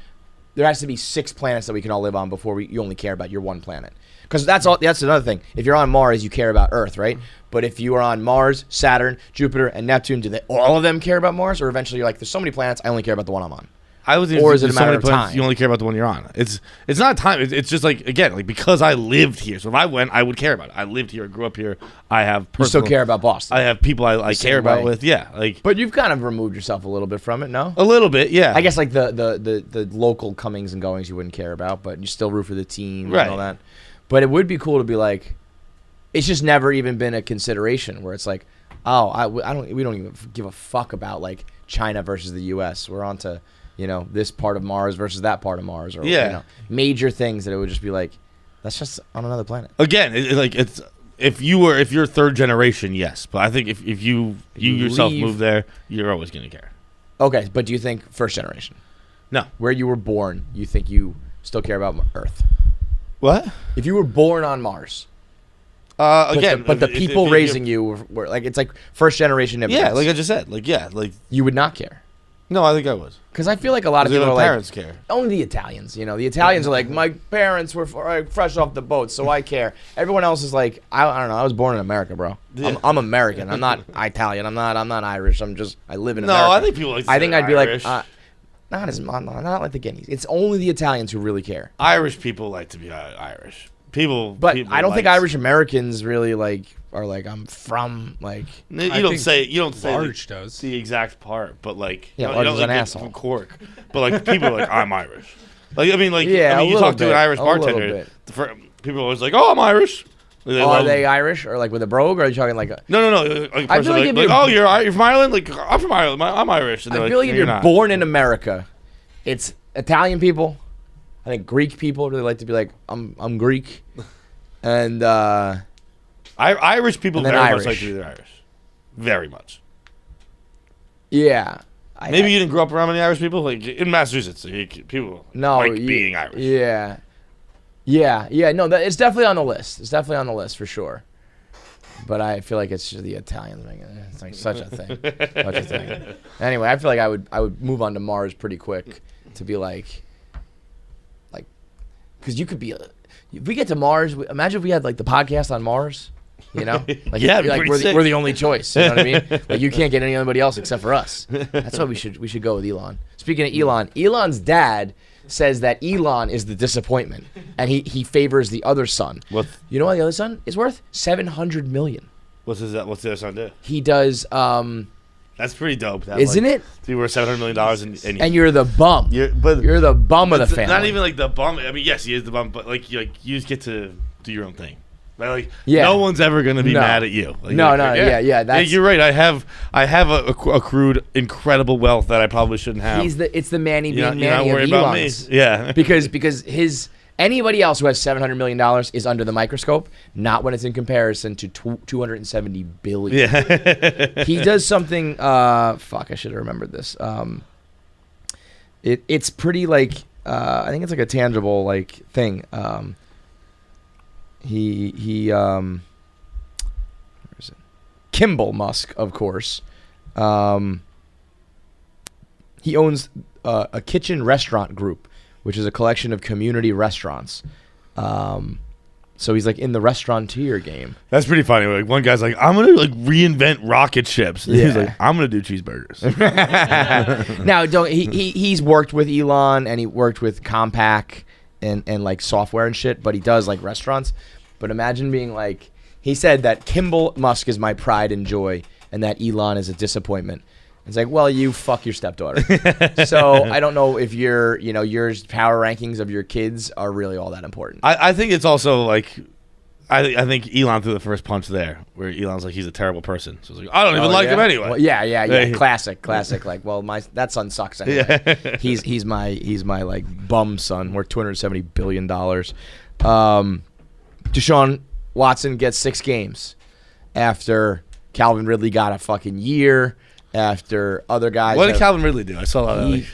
There has to be 6 planets that we can all live on before you only care about your one planet. Because that's another thing. If you're on Mars, you care about Earth, right? But if you are on Mars, Saturn, Jupiter, and Neptune, do all of them care about Mars? Or eventually you're like, there's so many planets, I only care about the one I'm on. Or is it a matter of time? You only care about the one you're on. It's not time. It's just like, again, like because I lived here. So if I went, I would care about it. I lived here. I grew up here. I have personal. You still care about Boston. I have people I care about with. Yeah, like. But you've kind of removed yourself a little bit from it, no? A little bit, yeah. I guess like the local comings and goings you wouldn't care about, but you still root for the team and all that. But it would be cool to be like, it's just never even been a consideration where it's like, we don't even give a fuck about like China versus the U.S. We're on to, this part of Mars versus that part of Mars, or major things that it would just be like, that's just on another planet. Again, if you're third generation, yes, but I think if you yourself move there, you're always gonna care. Okay, but do you think first generation? No, where you were born, you think you still care about Earth? What? If you were born on Mars? Again, but the people raising you were like, it's like first generation immigrants. Yeah, like I just said, like you would not care. No, I think I was. Because I feel like a lot of people are like, parents care. Only the Italians, The Italians are like, my parents were fresh off the boat, so I care. Everyone else is like, I don't know. I was born in America, bro. Yeah. I'm American. I'm not Italian. I'm not Irish. I live in America. No, I think people like. I think I'd Irish. be like, not like the Guineas. It's only the Italians who really care. Irish people like to be Irish. But I don't think Irish Americans really are like, I'm from like. You don't say Large does the exact part, but like Large is an asshole from Cork, but like people are like, I'm Irish. Like I mean, you talk to an Irish bartender, people are always like, oh, I'm Irish. Are they Irish or like with a brogue? Or are you talking like a? No. Like I feel like if you're you're from Ireland. Like I'm from Ireland. I'm Irish. And I they're feel like if you're not. born in America, it's Italian people. I think Greek people really like to be like, I'm Greek, and Irish people and very Irish. much like to be Irish, very much. Yeah. Maybe you didn't grow up around many Irish people, like in Massachusetts. People like being Irish. Yeah. No, it's definitely on the list. It's definitely on the list for sure. But I feel like it's just the Italians. It's like such a thing. Such a thing. Anyway, I feel like I would move on to Mars pretty quick to be like, because you could be, if we get to Mars, imagine if we had like the podcast on Mars. You know, like, yeah, like we're the only choice. You know what I mean? Like you can't get anybody else except for us. That's why we should go with Elon. Speaking of Elon, Elon's dad says that Elon is the disappointment, and he favors the other son. What? You know what the other son is worth? $700 million. What's the other son do? He does. That's pretty dope. Isn't it? You were $700 million, and you're the bum. You're the bum of the family. Not even like the bum. I mean, yes, he is the bum, but like you just get to do your own thing. Like, yeah. No one's ever gonna be mad at you. Like, yeah. That's, you're right. I have accrued incredible wealth that I probably shouldn't have. It's the Manny being Manny not worried of about me. Elon's. Yeah, because anybody else who has $700 million is under the microscope. Not when it's in comparison to $270 billion. Yeah, he does something. Fuck, I should have remembered this. It's pretty like I think it's like a tangible like thing. He where is it? Kimball Musk, of course. He owns a kitchen restaurant group, which is a collection of community restaurants. So he's like in the restaurateur game. That's pretty funny. Like one guy's like, I'm gonna like reinvent rocket ships. And he's like, I'm gonna do cheeseburgers. Now, he's worked with Elon and he worked with Compaq and like software and shit, but he does like restaurants. But imagine being like, he said that Kimball Musk is my pride and joy, and that Elon is a disappointment. It's like, well, you fuck your stepdaughter. So I don't know if your power rankings of your kids are really all that important. I think it's also like, I think Elon threw the first punch there, where Elon's like, he's a terrible person. So it's like, I don't even like him anyway. Well, yeah. Classic. Like, well, that son sucks anyway. Yeah. He's my like bum son. Worth $270 billion. Deshaun Watson gets 6 games after Calvin Ridley got a fucking year. After other guys, what did Calvin Ridley do? I saw that. He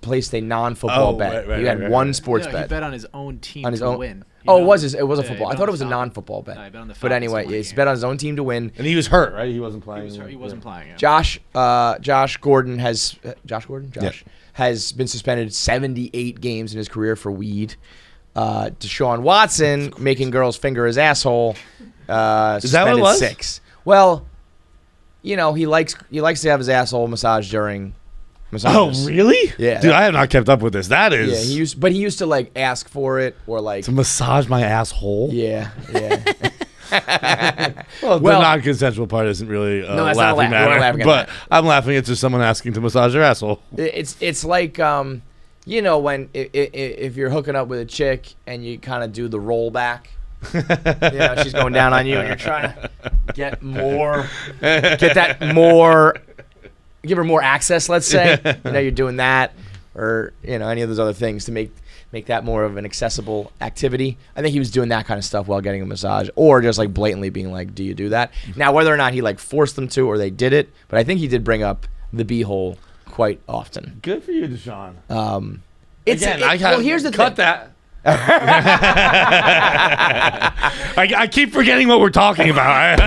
placed a non-football bet. He had one sports bet. He bet on his own team to win. Oh, it was a football. I thought it was a non-football bet. No, he bet on the but anyway, he bet on his own team to win. And he was hurt, right? He wasn't playing. He wasn't playing. Yeah. Josh Gordon has been suspended 78 games in his career for weed. Deshaun Watson making girls finger his asshole. Is that what it was? 6. Well, you know, he likes to have his asshole massaged during massages. Oh, really? Yeah. Dude, I have not kept up with this. That is. Yeah, he used to like ask for it or like to massage my asshole. Yeah. Well, the non-consensual part isn't really that's laughing not matter, but I'm laughing at just someone asking to massage their asshole. It's like you know, when if you're hooking up with a chick and you kind of do the roll back. You know, she's going down on you and you're trying to give her more access, let's say. You know, you're doing that, or you know, any of those other things to make that more of an accessible activity. I think he was doing that kind of stuff while getting a massage, or just like blatantly being like, do you do that? Now, whether or not he like forced them to or they did it, but I think he did bring up the beehole quite often. Good for you, Deshaun. Here's the thing. Cut that. I keep forgetting what we're talking about.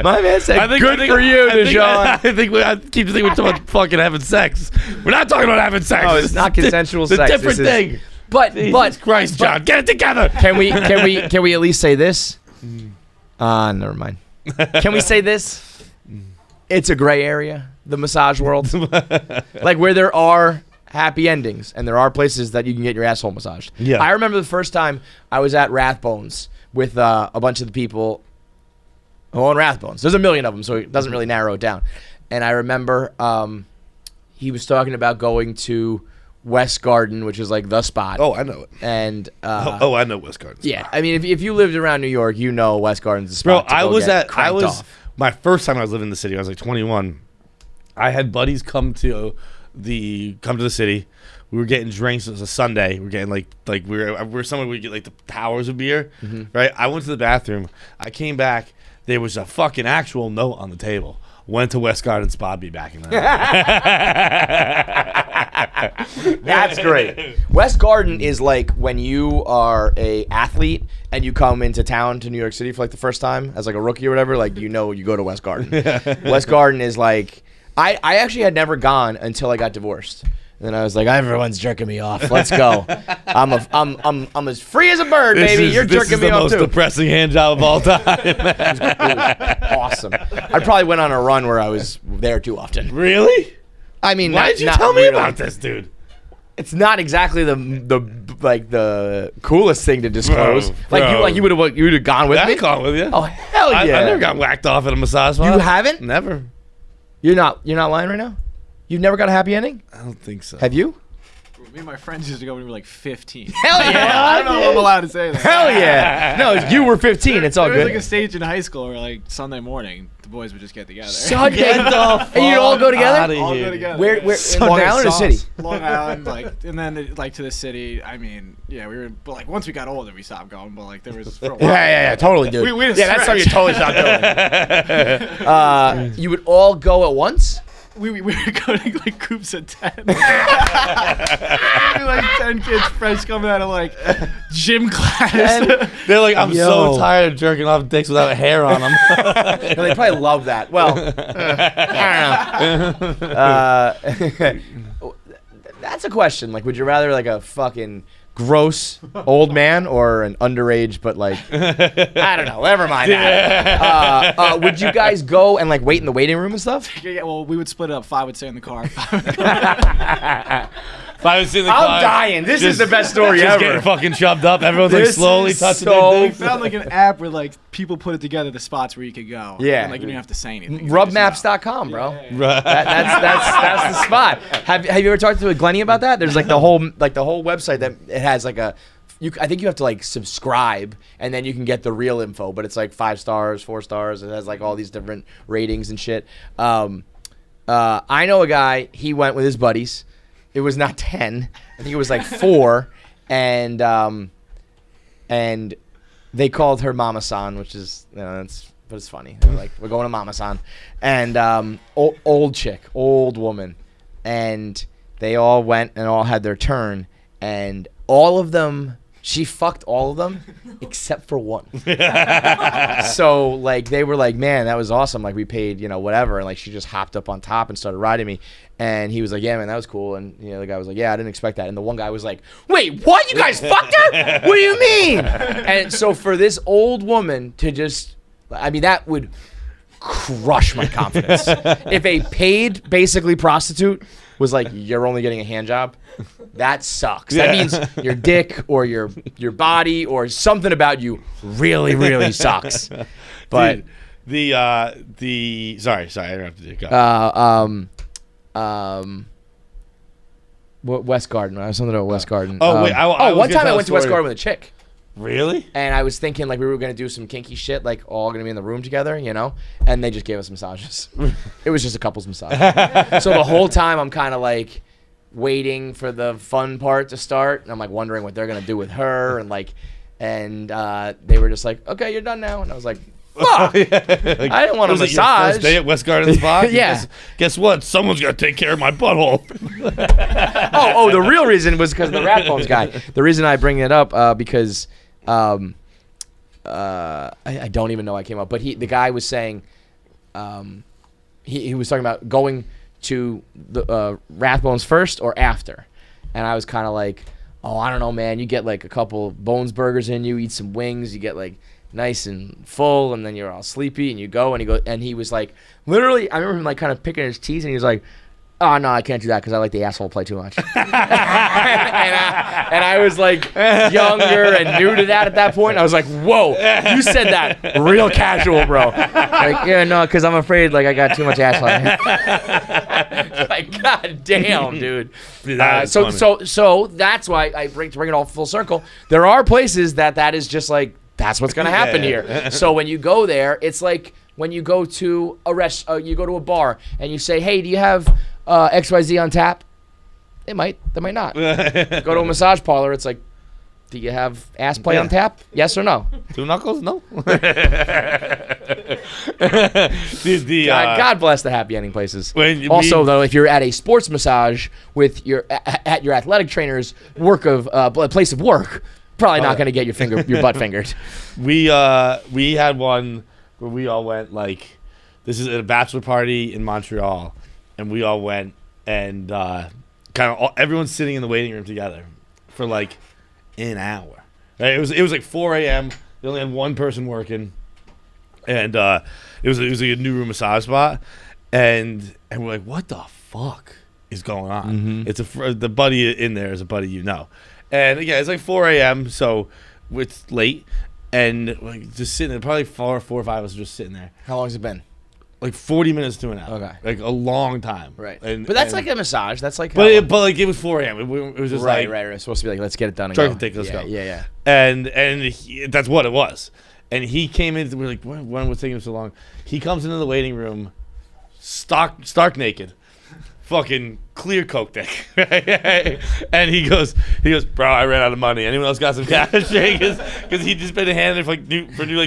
My man said, "Good for you, Deshaun." I keep thinking we're talking about fucking having sex. We're not talking about having sex. No, it's not consensual sex. It's a different thing. But Christ, John, get it together. Can we at least say this? Never mind. Can we say this? It's a gray area, the massage world. Like where there are happy endings and there are places that you can get your asshole massaged. Yeah. I remember the first time I was at Rathbones with a bunch of the people who own Rathbones. There's a million of them, so it doesn't really narrow it down. And I remember he was talking about going to West Garden, which is like the spot. Oh, I know it. And I know West Garden. Yeah, I mean, if you lived around New York, you know West Garden's the spot. Bro, I was off. my first time I was living in the city. I was like 21. I had buddies come to the city. We were getting drinks. It was a Sunday. We were getting like we were somewhere we get like the towers of beer, right? I went to the bathroom. I came back. There was a fucking actual note on the table. Went to West Garden Spa, be back in that. That's great. West Garden is like when you are a athlete and you come into town to New York City for like the first time as like a rookie or whatever, like you go to West Garden. West Garden is like I actually had never gone until I got divorced. And then I was like, everyone's jerking me off. Let's go. I'm as free as a bird, baby. You're jerking me off too. This is the most depressing hand job of all time. It was awesome. I probably went on a run where I was there too often. Really? I mean, why did you tell me about this, dude? It's not exactly the coolest thing to disclose. Bro. You would have gone with me. I've gone with you. Oh hell yeah! I never got whacked off at a massage spot. You haven't? Never. You're not lying right now? You've never got a happy ending? I don't think so. Have you? Me and my friends used to go when we were like 15. Hell yeah! I don't know if I'm allowed to say that. Hell yeah! No, you were 15. It's all There good. was like a stage in high school where like Sunday morning the boys would just get together. Sunday, and you'd all go together. All go together. Where in Long Island or the city? Long Island, and then like to the city. I mean, yeah, we were. But like once we got older, we stopped going. But like there was for a while. Yeah, totally, dude. That's how you totally stopped doing. You would all go at once. We were going like groups of 10. Like 10 kids fresh coming out of like gym class. And they're like, I'm so tired of jerking off dicks without hair on them. They probably love that. Well, I don't know. That's a question. Like, would you rather like a fucking gross old man or an underage but like I don't know, never mind that. Would you guys go and like wait in the waiting room and stuff? Yeah, well, we would split it up. 5 would stay in the car. If I was in the car, I'm dying. This is the best story just ever. Getting fucking shoved up. Everyone's like slowly touching We their dicks. found like an app where like people put it together, the spots where you could go. Yeah. And, like you don't have to say anything. Rubmaps.com, bro. Yeah. That's the spot. Have you ever talked to Glennie about that? There's like the whole website that it has like a. I think you have to like subscribe and then you can get the real info, but it's like 5 stars, 4 stars. It has like all these different ratings and shit. I know a guy. He went with his buddies. It was not 10. I think it was like 4, and they called her Mama San, which is but it's funny. They're like, we're going to Mama San, and old chick, old woman, and they all went and all had their turn, and all of them. She fucked all of them except for one. So like they were like, man, that was awesome. Like we paid, whatever. And like she just hopped up on top and started riding me. And he was like, yeah, man, that was cool. And the guy was like, yeah, I didn't expect that. And the one guy was like, wait, what? You guys fucked her? What do you mean? And so for this old woman to just, I mean, that would crush my confidence. If a paid, basically prostitute was like, you're only getting a hand job, that sucks. That means your dick or your body or something about you really, really sucks. But Dude, sorry, I interrupted you. West Garden. I was something about West Garden. Oh wait, one time I went to West Garden with a chick. Really? And I was thinking like we were gonna do some kinky shit, like all gonna be in the room together, and they just gave us massages. It was just a couple's massage. So the whole time I'm kind of like waiting for the fun part to start, and I'm like wondering what they're gonna do with her, and they were just like, okay, you're done now, and I was like, fuck, I didn't want a massage. Your first day at West Garden Spa? Yeah. Guess what? Someone's got to take care of my butthole. The real reason was because of the Rat Bones guy. The reason I bring it up because I don't even know how I came up, but the guy was saying he was talking about going to the Rathbones first or after, and I was kind of like, oh, I don't know, man. You get like a couple Bones burgers in you, eat some wings, you get like nice and full, and then you're all sleepy, and you go, and he was like, literally, I remember him like kind of picking his teeth, and he was like, oh, no, I can't do that because I like the asshole play too much. and I was like younger and new to that at that point. I was like, whoa, you said that real casual, bro. Like, yeah, no, because I'm afraid like I got too much asshole. Like, god damn, dude. So that's why I bring it all full circle. There are places that is just like, that's what's gonna happen here. So when you go there, it's like when you go to you go to a bar and you say, hey, do you have XYZ on tap? They might not. Go to a massage parlor, it's like, do you have ass play on tap? Yes or no? Two knuckles? No. God bless the happy ending places. Also, though, if you're at a sports massage with your athletic trainer's place of work, probably not going to get your butt fingered. We had one where we all went, like, this is at a bachelor party in Montreal, and we all went, and everyone's sitting in the waiting room together for like an hour. Right? It was like 4 a.m. They only had one person working, and it was like a new room massage spot, and we're like, what the fuck is going on? Mm-hmm. It's the buddy in there is a buddy you know, and again it's like 4 a.m. so it's late, and like just sitting there, probably four or five of us just sitting there. How long has it been? Like 40 minutes to an hour. Okay. Like a long time. Right. But that's like a massage. That's like. But it was 4 a.m. It was just right. It's supposed to be like, let's get it done. Let's go. Yeah. And that's what it was. And he came in. We're like, when was taking him so long? He comes into the waiting room, stark naked, fucking clear coke dick, and he goes, bro, I ran out of money. Anyone else got some cash? Because he'd just been handed for like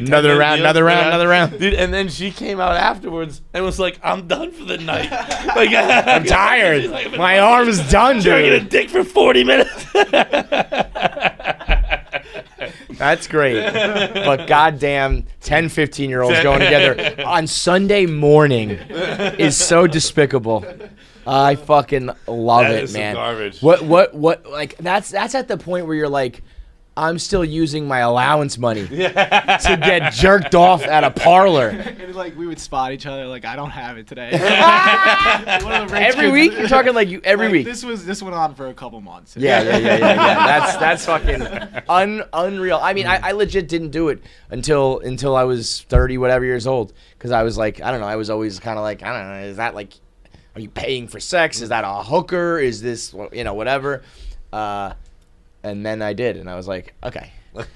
another round, dude. And then she came out afterwards and was like, I'm done for the night. Like, I'm tired. Like, my arm's done, dude. Drinking a dick for 40 minutes. That's great. But goddamn 10, 15-year-olds going together on Sunday morning is so despicable. I fucking love that it, is man. Some garbage. What like that's at the point where you're like, I'm still using my allowance money to get jerked off at a parlor. And like we would spot each other like, I don't have it today. Every week? You're talking like every week. This went on for a couple months. Yeah. That's fucking unreal. I mean, I legit didn't do it until I was 30 whatever years old, because I was like, I don't know, I was always kind of like, I don't know, is that like, are you paying for sex? Is that a hooker? Is this, whatever? And then I did, and I was like, okay.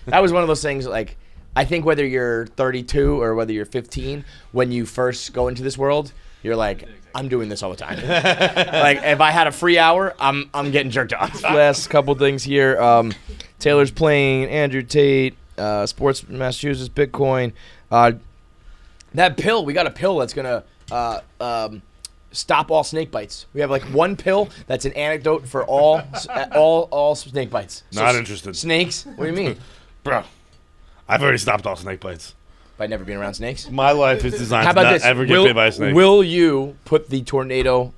That was one of those things, like, I think whether you're 32 or whether you're 15, when you first go into this world, you're like, I'm doing this all the time. Like, if I had a free hour, I'm getting jerked off. Last couple things here. Taylor's playing, Andrew Tate, Sports Massachusetts, Bitcoin. That pill, we got a pill that's going to stop all snake bites. We have like one pill that's an antidote for all snake bites. Not interested. Snakes? What do you mean? Bro, I've already stopped all snake bites. By never being around snakes? My life is designed How to about not this? ever get bit by a snake. Will you put the tornado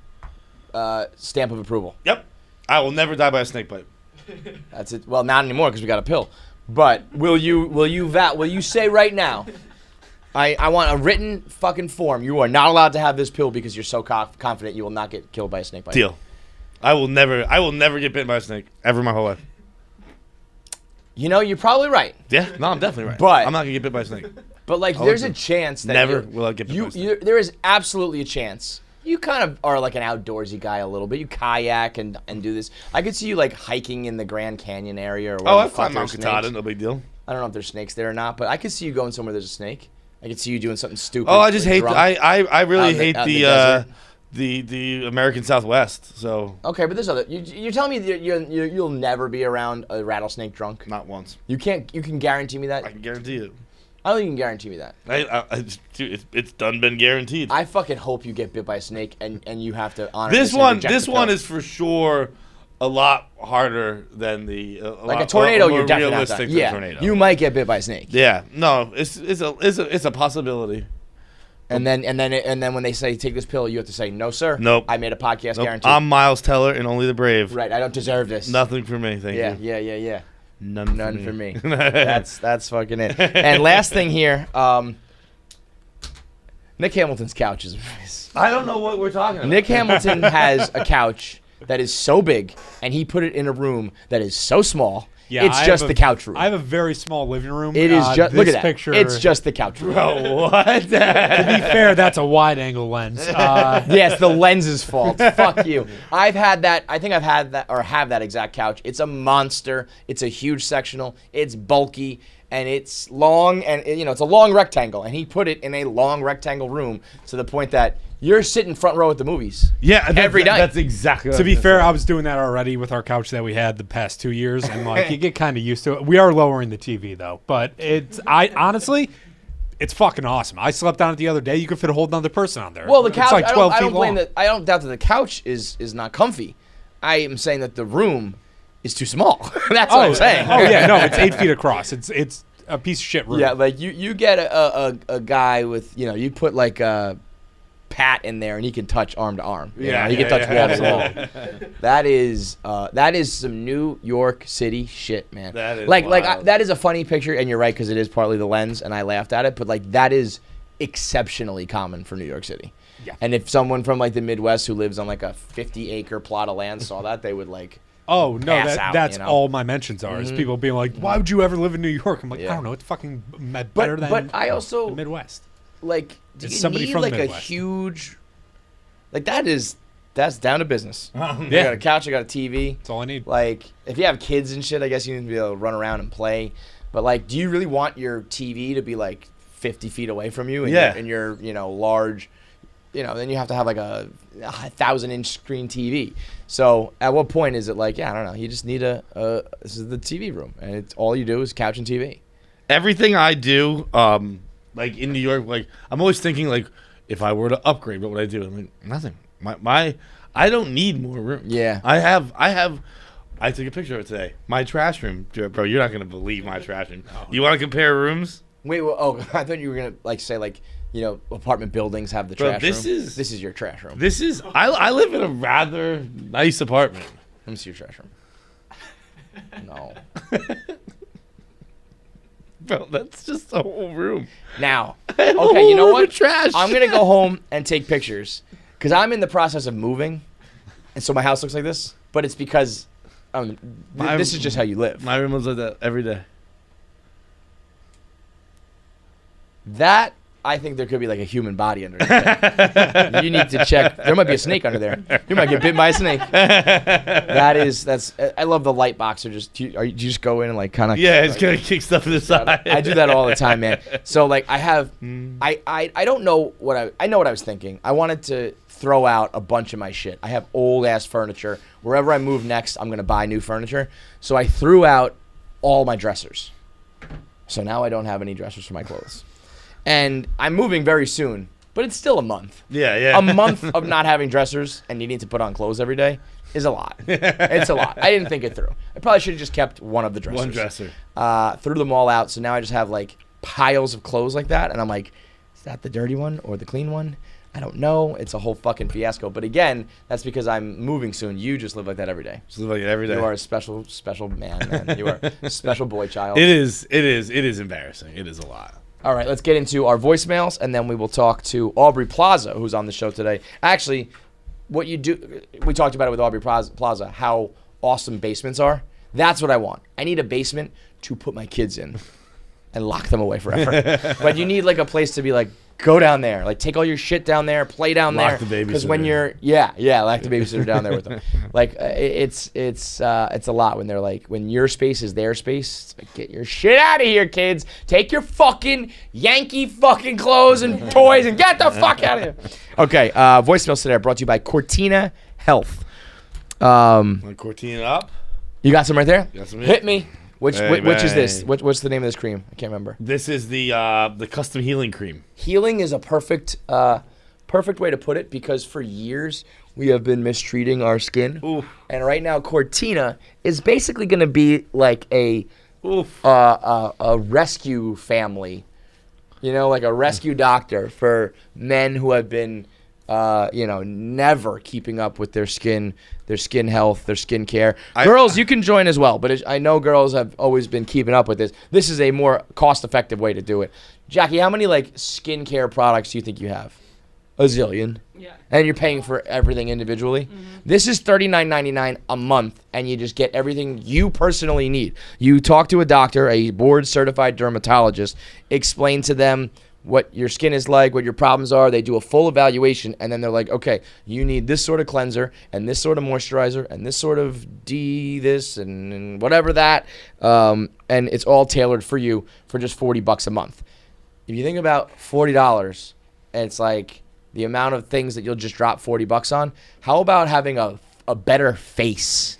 stamp of approval? Yep. I will never die by a snake bite. That's it. Well, not anymore because we got a pill. But will you say right now, I want a written fucking form. You are not allowed to have this pill because you're so confident you will not get killed by a snake bite. Deal. I will never get bitten by a snake ever in my whole life. You're probably right. Yeah, no, I'm definitely right. But I'm not gonna get bit by a snake. But like, there's a chance that never will I get bit by a snake. There is absolutely a chance. You kind of are like an outdoorsy guy a little bit. You kayak and do this. I could see you like hiking in the Grand Canyon area or whatever. I find Mount Katahdin, no big deal. I don't know if there's snakes there or not, but I could see you going somewhere there's a snake. I could see you doing something stupid. Oh, I just like hate. drunk I really hate the the American Southwest. So okay, but there's other. You're telling me that you'll never be around a rattlesnake drunk? Not once. You can't. You can guarantee me that? I can guarantee it. I don't think you can guarantee me that. It's done been guaranteed. I fucking hope you get bit by a snake and you have to honor this one. This one is for sure a lot harder than the like a tornado. You're definitely realistic. Yeah, tornado. You might get bit by a snake. Yeah, no, it's a possibility. And then when they say take this pill, you have to say no, sir. Nope. I made a podcast guarantee. I'm Miles Teller and only the brave. Right. I don't deserve this. Nothing for me. Thank you. Yeah. None for me. That's fucking it. And last thing here, Nick Hamilton's couch is. I don't know what we're talking about. Nick Hamilton has a couch that is so big, and he put it in a room that is so small. Yeah, it's just the couch room. I have a very small living room. It is just look at that. Picture, it's just the couch room. Bro, what? To be fair, that's a wide angle lens. Yes, the lens's fault. Fuck you. I've had that. I think I've had that or have that exact couch. It's a monster. It's a huge sectional. It's bulky and it's long and it's a long rectangle. And he put it in a long rectangle room to the point that you're sitting front row at the movies. Yeah, every night. That's exactly. To be fair, I was doing that already with our couch that we had the past 2 years, and like you get kind of used to it. We are lowering the TV though, but honestly, it's fucking awesome. I slept on it the other day. You could fit a whole other person on there. Well, the couch. It's like 12 I don't feet blame long. I don't doubt that the couch is not comfy. I am saying that the room is too small. That's what I'm saying. Oh yeah, no, it's 8 feet across. It's a piece of shit room. Yeah, like you get a guy with you put like a Pat in there and he can touch arm to arm. He can touch wall to wall. That is some New York City shit, man. That is like that is a funny picture, and you're right because it is partly the lens, and I laughed at it. But like that is exceptionally common for New York City. Yeah. And if someone from like the Midwest who lives on like a 50-acre plot of land saw that, they would like. Oh no, pass out, that's all my mentions are. Is people being like, "Why would you ever live in New York?" I'm like, I don't know. It's fucking better than But I also the Midwest. Like, do It's you somebody need from like the a Midwest. huge? Like that's down to business. I Yeah. got a couch. I got a TV. That's all I need. Like, if you have kids and shit, I guess you need to be able to run around and play. But like, do you really want your TV to be like 50 feet away from you? And Yeah. And you're large. Then you have to have like a 1,000-inch screen TV. So at what point is it like, I don't know, you just need this is the TV room, and it's all you do is couch and TV. Everything I do, like in New York, like I'm always thinking like, if I were to upgrade, what would I do? I'm like, nothing. I don't need more room. Yeah. I took a picture of it today. My trash room, bro. You're not gonna believe my trash room. You want to compare rooms? Wait, I thought you were gonna like say like apartment buildings have the trash room. This is your trash room. This is I live in a rather nice apartment. Let me see your trash room. No. Bro, that's just a whole room. Now, okay, you know what? Trash. I'm gonna go home and take pictures because I'm in the process of moving, and so my house looks like this. But it's because this is just how you live. My room looks like that every day. That I think there could be like a human body under there. You need to check. There might be a snake under there. You might get bitten by a snake. That's. I love the light box. Or just do you just go in and like kind of. Yeah, it's gonna kick stuff to the side. I do that all the time, man. So like I have, I don't know what I know what I was thinking. I wanted to throw out a bunch of my shit. I have old ass furniture. Wherever I move next, I'm gonna buy new furniture. So I threw out all my dressers. So now I don't have any dressers for my clothes. And I'm moving very soon, but it's still a month. Yeah. A month of not having dressers and needing to put on clothes every day is a lot. It's a lot. I didn't think it through. I probably should have just kept one of the dressers. One dresser. Threw them all out, so now I just have like piles of clothes like that, and I'm like, is that the dirty one or the clean one? I don't know. It's a whole fucking fiasco. But again, that's because I'm moving soon. You just live like that every day. Just live like it every day. You are a special man. You are a special boy child. It is embarrassing. It is a lot. All right, let's get into our voicemails, and then we will talk to Aubrey Plaza, who's on the show today. Actually, what you do, we talked about it with Aubrey Plaza, how awesome basements are. That's what I want. I need a basement to put my kids in and lock them away forever. But you need like a place to be like, go down there, like take all your shit down there, play down there. Lock the babysitter. Because when you're, lock the babysitter down there with them. Like it's a lot when they're like, when your space is their space. It's like, get your shit out of here, kids. Take your fucking Yankee fucking clothes and toys and get the fuck out of here. Okay, voicemails today are brought to you by Cortina Health. Want Cortina up? You got some right there? Got some Hit me. Which is this? bang. What's the name of this cream? I can't remember. This is the custom healing cream. Healing is a perfect way to put it because for years we have been mistreating our skin. Oof. And right now Cortina is basically going to be like a rescue family. You know, like a rescue doctor for men who have been never keeping up with their skin health, their skin care. Girls, you can join as well, but I know girls have always been keeping up with this. This is a more cost-effective way to do it. Jackie, how many skincare products do you think you have? A zillion. Yeah. And you're paying for everything individually. Mm-hmm. This is $39.99 a month, and you just get everything you personally need. You talk to a doctor, a board-certified dermatologist, explain to them what your skin is like, what your problems are. They do a full evaluation, and then they're like, okay, you need this sort of cleanser and this sort of moisturizer and this sort of this and whatever that. And it's all tailored for you for just $40 a month. If you think about $40, and it's like the amount of things that you'll just drop $40 on, how about having a better face?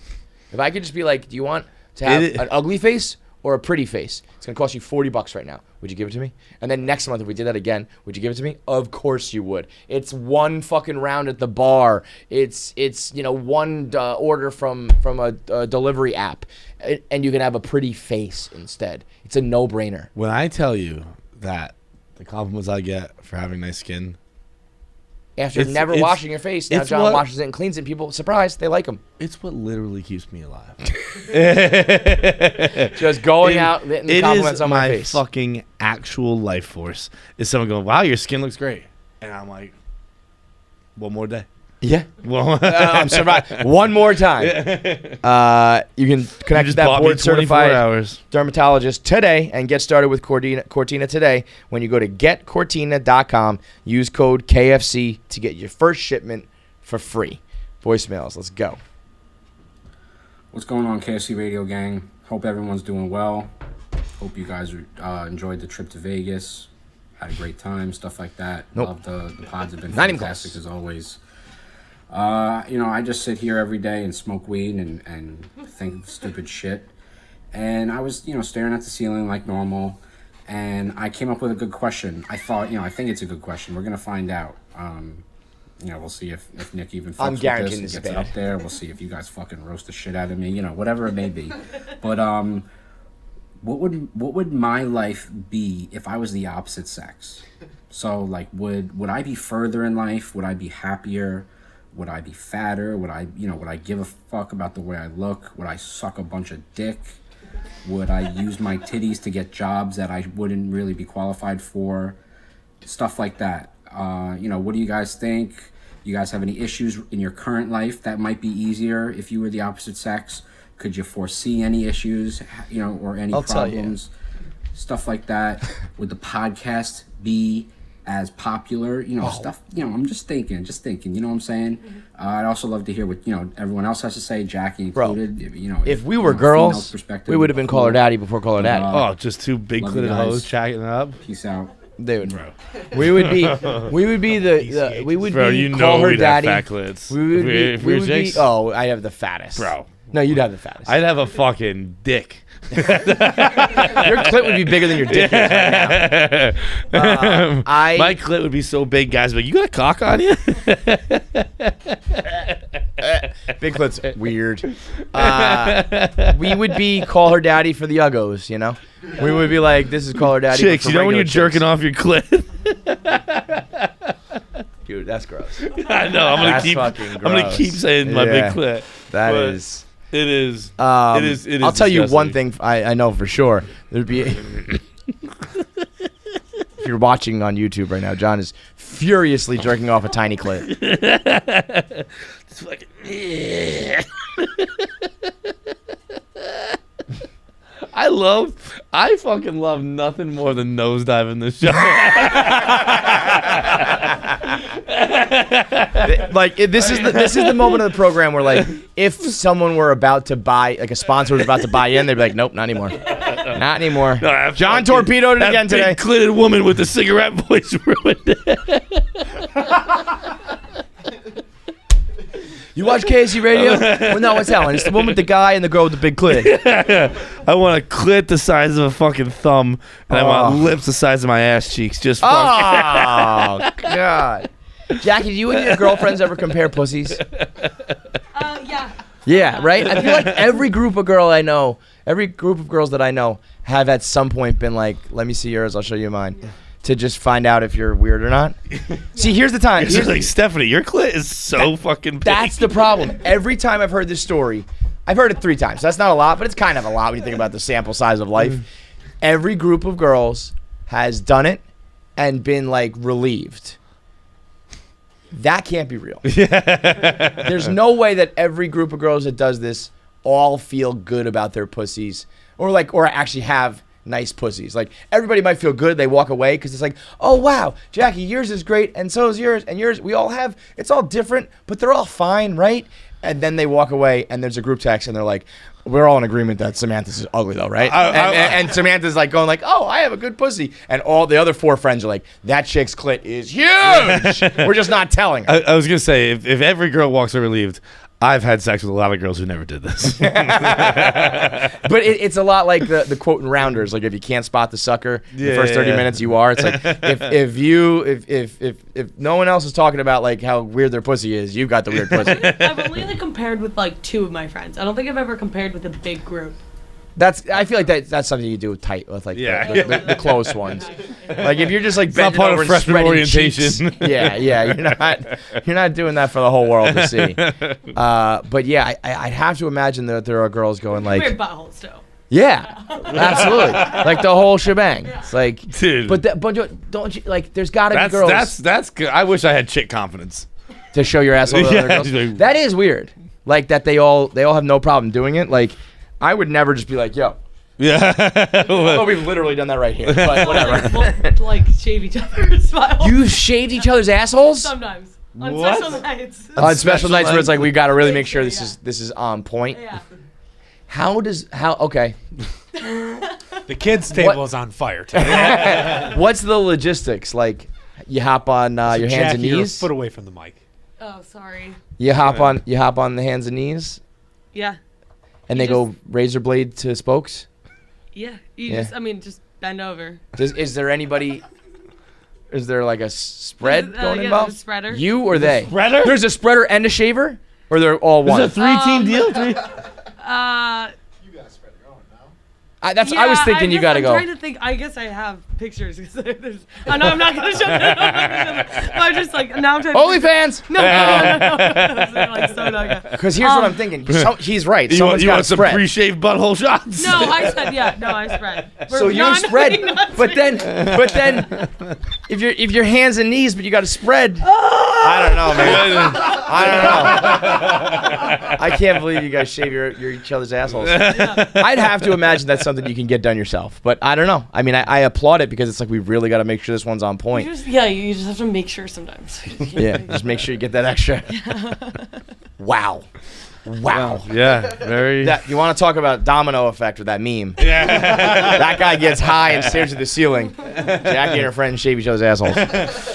If I could just be like, do you want to have an ugly face or a pretty face? It's going to cost you $40 right now. Would you give it to me? And then next month, if we did that again, would you give it to me? Of course you would. It's one fucking round at the bar. It's one order from a delivery app, and you can have a pretty face instead. It's a no-brainer. When I tell you that the compliments I get for having nice skin, after never washing your face, now John washes it and cleans it, and people, surprised, they like them. It's what literally keeps me alive. Just going out, hitting the compliments on my face. It is my fucking actual life force. Is someone going, wow, your skin looks great. And I'm like, one more day. Yeah. I'm surviving. One more time. You can connect with that board-certified dermatologist today and get started with Cortina today when you go to getcortina.com. Use code KFC to get your first shipment for free. Voicemails. Let's go. What's going on, KFC Radio Gang? Hope everyone's doing well. Hope you guys enjoyed the trip to Vegas. Had a great time, stuff like that. Love the pods have been fantastic as always. I just sit here every day and smoke weed and think of stupid shit. And I was, staring at the ceiling like normal. And I came up with a good question. I thought, I think it's a good question. We're going to find out. We'll see if Nick even fucks with this and gets it up there. We'll see if you guys fucking roast the shit out of me. Whatever it may be. But what would my life be if I was the opposite sex? So, would I be further in life? Would I be happier? Would I be fatter? Would I give a fuck about the way I look? Would I suck a bunch of dick? Would I use my titties to get jobs that I wouldn't really be qualified for? Stuff like that. What do you guys think? You guys have any issues in your current life that might be easier if you were the opposite sex? Could you foresee any issues, or any problems? Stuff like that. Would the podcast be as popular, stuff, I'm just thinking, you know what I'm saying? I'd also love to hear what, everyone else has to say, Jackie included. If we were girls, we would have been Call Her Daddy before Call Her Daddy. Just two big-clitted hoes chatting it up. Peace out. They would, bro. We would be Call Her Daddy. Fat clits. I have the fattest. Bro. No, you'd have the fattest. I'd have a fucking dick. Your clit would be bigger than your dick is right now. My clit would be so big, guys. But you got a cock on you? Big clit's weird. We would be Call Her Daddy for the uggos, We would be like, this is Call Her Daddy. Chicks, when you're jerking off your clit? Dude, that's gross. I know. I'm gonna keep saying my big clit. That is. It is. I'll It is tell you disgusting. one thing I know for sure. There'd be. If you're watching on YouTube right now, John is furiously jerking off a tiny clit. It's fucking. I fucking love nothing more than nosediving this show. This is the moment of the program where if someone were about to buy, a sponsor was about to buy in, they'd be like, nope, not anymore. Not anymore. No, John torpedoed it again today. That big-clitted woman with the cigarette voice ruined it. You watch KSC Radio? Well, no, what's that one? It's the one with the guy and the girl with the big clit. I want a clit the size of a fucking thumb, and I want lips the size of my ass cheeks. Just fucking. Oh, God. Jackie, do you and your girlfriends ever compare pussies? Yeah. Yeah, right? I feel like every group of girls that I know have at some point been like, let me see yours, I'll show you mine. to just find out if you're weird or not. See, here's the time. It's just like, Stephanie, your clit is so fucking big. That's the problem. Every time I've heard this story, I've heard it 3 times. That's not a lot, but it's kind of a lot when you think about the sample size of life. Every group of girls has done it and been like relieved. That can't be real. There's no way that every group of girls that does this all feel good about their pussies or actually have nice pussies. Like, everybody might feel good. They walk away because it's like, oh, wow, Jackie, yours is great, and so is yours, and yours. We all have, it's all different, but they're all fine, right? And then they walk away, and there's a group text, and they're like, we're all in agreement that Samantha's is ugly, though, right? And Samantha's like going like, oh, I have a good pussy. And all the other 4 friends are like, that chick's clit is huge. We're just not telling her. I was going to say, if every girl walks away relieved, I've had sex with a lot of girls who never did this. But it's a lot like the quote in Rounders, like if you can't spot the sucker the first 30 minutes, you are. It's like if no one else is talking about like how weird their pussy is, you've got the weird pussy. I've only like compared with like 2 of my friends. I don't think I've ever compared with a big group. I feel like that's something you do with the close ones. Like if you're just like bending over and spreading orientation. Cheeks, you're not doing that for the whole world to see. But yeah, I'd have to imagine that there are girls going like weird buttholes too. Yeah, absolutely, like the whole shebang. It's like, dude, but don't you like? There's got to be girls. That's good. I wish I had chick confidence to show your asshole to other girls. That is weird. Like that they all have no problem doing it. Like. I would never just be like, yo. Yeah. Although we've literally done that right here. But whatever. We'll shave each other's smiles. You've shaved each other's assholes? Sometimes. On special nights. On special nights where it's like, we got to really make sure this is on point. Yeah. Okay. The kids' table is on fire today. What's the logistics? Like, you hop on your hands and knees? You're a foot away from the mic. Oh, sorry. You hop on the hands and knees? Yeah. And they go razor blade to spokes? Yeah. Just bend over. Is there anybody... Is there like a spread going involved? A spreader. You or they? Spreader? There's a spreader and a shaver? Or they're all one? Is it a 3-team deal? I was thinking you got to go. I'm trying to think. I guess I have pictures. I know I'm not going to show them. I'm just like, now I'm trying to OnlyFans! No. Like, so not because here's what I'm thinking. He's right. You want some pre-shaved butthole shots? No, I said, I spread. So you spread. But then, if your hands and knees, but you got to spread. I don't know, man. I don't know. I can't believe you guys shave each other's assholes. Yeah. I'd have to imagine that's something you can get done yourself, but I don't know. I mean, I applaud it because it's like we really got to make sure this one's on point. You just have to make sure sometimes. Just make sure you get that extra. Wow. Yeah, very. You want to talk about domino effect with that meme? Yeah. That guy gets high and stares at the ceiling. Jackie and her friends shave each other's assholes.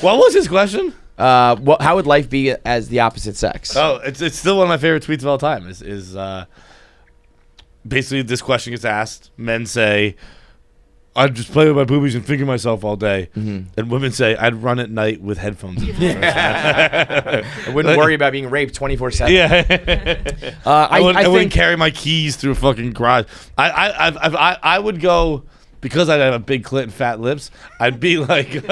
What was his question? How would life be as the opposite sex? Oh, it's still one of my favorite tweets of all time. Is basically this question gets asked. Men say, "I'd just play with my boobies and finger myself all day," and women say, "I'd run at night with headphones in." I wouldn't worry about being raped 24/7. Yeah, I wouldn't carry my keys through a fucking garage. I would go. Because I'd have a big clit and fat lips, I'd be like,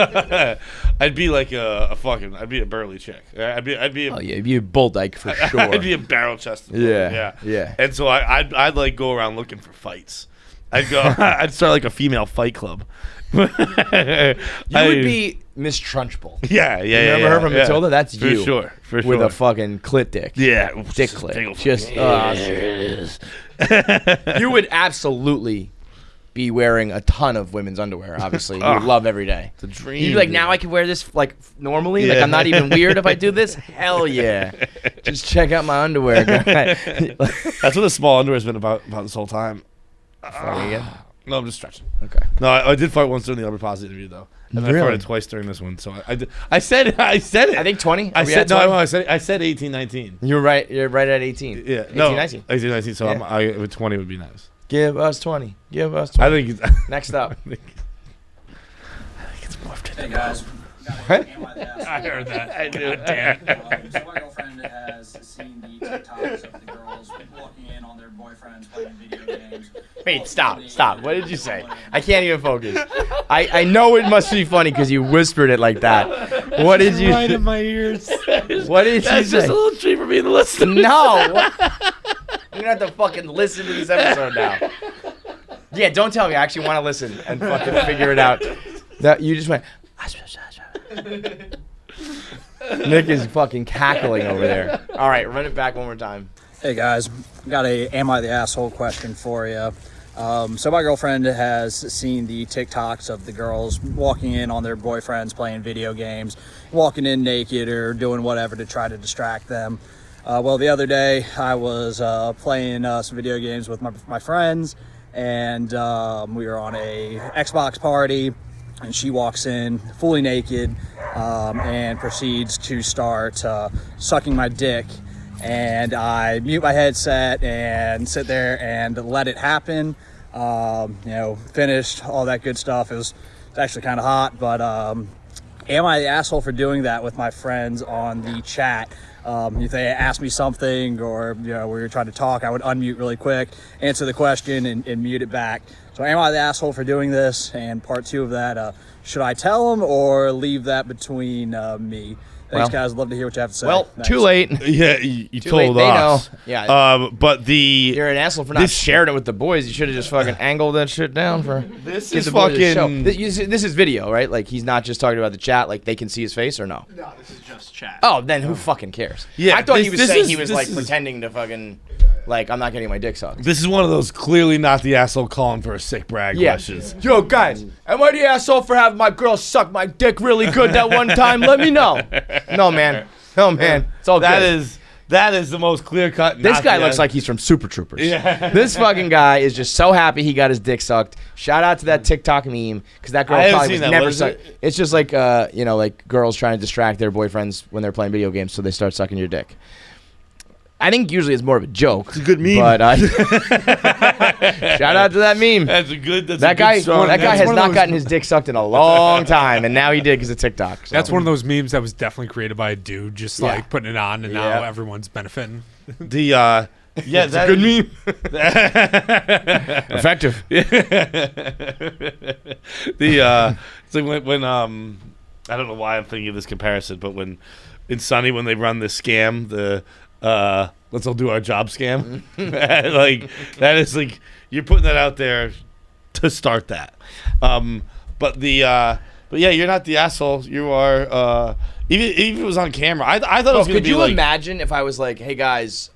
I'd be a burly chick. I'd be a bull dyke for sure. I'd be a barrel chested. Yeah. And so I'd like go around looking for fights. I'd start like a female fight club. You would be Miss Trunchbull. Yeah. Remember her from Matilda? That's for you. Sure. With a fucking clit dick. Yeah. Dick clit. Just you would absolutely be wearing a ton of women's underwear, obviously. You would love every day. It's a dream. You'd be like, now I can wear this like normally? Yeah. Like I'm not even weird if I do this? Hell yeah. Just check out my underwear. That's what the small underwear's been about this whole time. Again? No, I'm just stretching. Okay. No, I did fart once during the Aubrey Plaza interview though. And really? I farted twice during this one. So I said it. I think 20. I said 18, 19. You're right at 18. Yeah. 18, no, 19. 18, 19. So yeah. 20 would be nice. Give us 20. I think next up. I think it's morphed. Hey guys. What? I heard that. I knew it. So my girlfriend girlfriend has seen the TikToks of the girls walking in on their boyfriends playing video games. Wait, stop. What did you say? I can't even focus. I know it must be funny because you whispered it like that. What did you? Right in my ears. What did you say? That's just a little treat for me to listen. No. You're gonna have to fucking listen to this episode now. Yeah, don't tell me. I actually want to listen and fucking figure it out. That you just went. Nick is fucking cackling over there. All right, run it back one more time. Hey guys, got a am I the asshole question for you. So my girlfriend has seen the TikToks of the girls walking in on their boyfriends playing video games, walking in naked or doing whatever to try to distract them. Well, the other day I was playing some video games with my friends, and we were on a Xbox party, and she walks in fully naked and proceeds to start sucking my dick. And I mute my headset and sit there and let it happen. Finished all that good stuff. It was actually kind of hot, but am I the asshole for doing that with my friends on the chat? If they ask me something or we were trying to talk, I would unmute really quick, answer the question, and mute it back. So am I the asshole for doing this? And part 2 of that, should I tell them or leave that between me? Thanks, guys. I'd love to hear what you have to say. Well, Thanks. too late. Yeah, you Too told late. us. They know. Yeah. But you're an asshole for not sharing it with the boys. You should have just fucking angled that shit down for. This give is the boys a show. fucking. This is video, right? Like he's not just talking about the chat. Like they can see his face or no? No, this is just chat. Oh, then who fucking cares? Yeah, I thought he this- was this saying is- he was this like is- pretending to fucking. Like I'm not getting my dick sucked. This is one of those clearly not the asshole calling for a sick brag questions. Yo, guys, am I the asshole for having my girl suck my dick really good that one time? Let me know. No, man. It's all That good. that is the most clear cut. This guy looks like he's from Super Troopers. Yeah. This fucking guy is just so happy he got his dick sucked. Shout out to that TikTok meme because that girl I haven't probably seen was that. never What is sucked. it? It's just like like girls trying to distract their boyfriends when they're playing video games, so they start sucking your dick. I think usually it's more of a joke. It's a good meme. But shout out to that meme. That's a good. That's That a good guy, song. that guy That's has one of not those- gotten his dick sucked in a long time, and now he did because of TikTok. So. That's one of those memes that was definitely created by a dude, just Yeah. like putting it on, and now everyone's benefiting. The yeah, It's that a good meme. Effective. It's like when I don't know why I'm thinking of this comparison, but when in Sunny when they run the scam, the let's all do our job scam, like that is like you're putting that out there to start that. But yeah, you're not the asshole. You are. Even if it was on camera, I thought it was gonna could be you like. imagine if I was like, hey guys,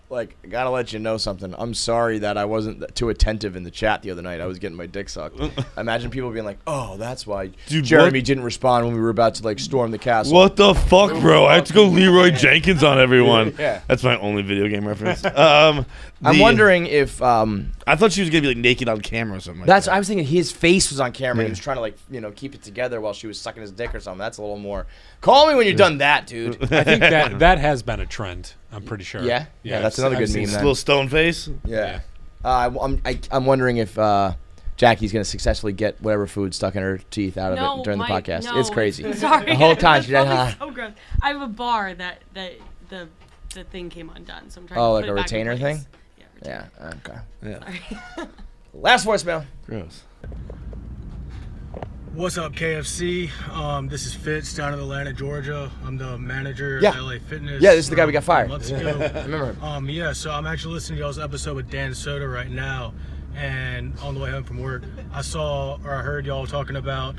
like, I gotta let you know something. I'm sorry that I wasn't too attentive in the chat the other night. I was getting my dick sucked. Imagine people being like, oh, that's why Dude, Jeremy what? didn't respond when we were about to like storm the castle. What the fuck, bro? I have to go Leroy Jenkins on everyone. Yeah. That's my only video game reference. I'm wondering if I thought she was gonna be like naked on camera or something. that's. I was thinking his face was on camera. And he was trying to like keep it together while she was sucking his dick or something. That's a little more. Call me when you're done that, dude. I think that has been a trend. I'm pretty sure. Yeah? Yeah, that's another good meme then. Little stone face. Yeah. I'm wondering if Jackie's gonna successfully get whatever food stuck in her teeth out of it during the podcast. No, It's crazy. Sorry. The whole time she's It's like, so gross. I have a bar that the thing came undone, so I'm trying oh, to like put a it back in retainer place. thing. Yeah. Okay. Yeah. Sorry. Last voicemail. Gross. What's up, KFC? This is Feits down in Atlanta, Georgia. I'm the manager Yeah. at LA Fitness. Yeah, this is the guy we got fired. Months ago. I remember him. Yeah, so I'm actually listening to y'all's episode with Dan Soda right now, and on the way home from work, I heard y'all talking about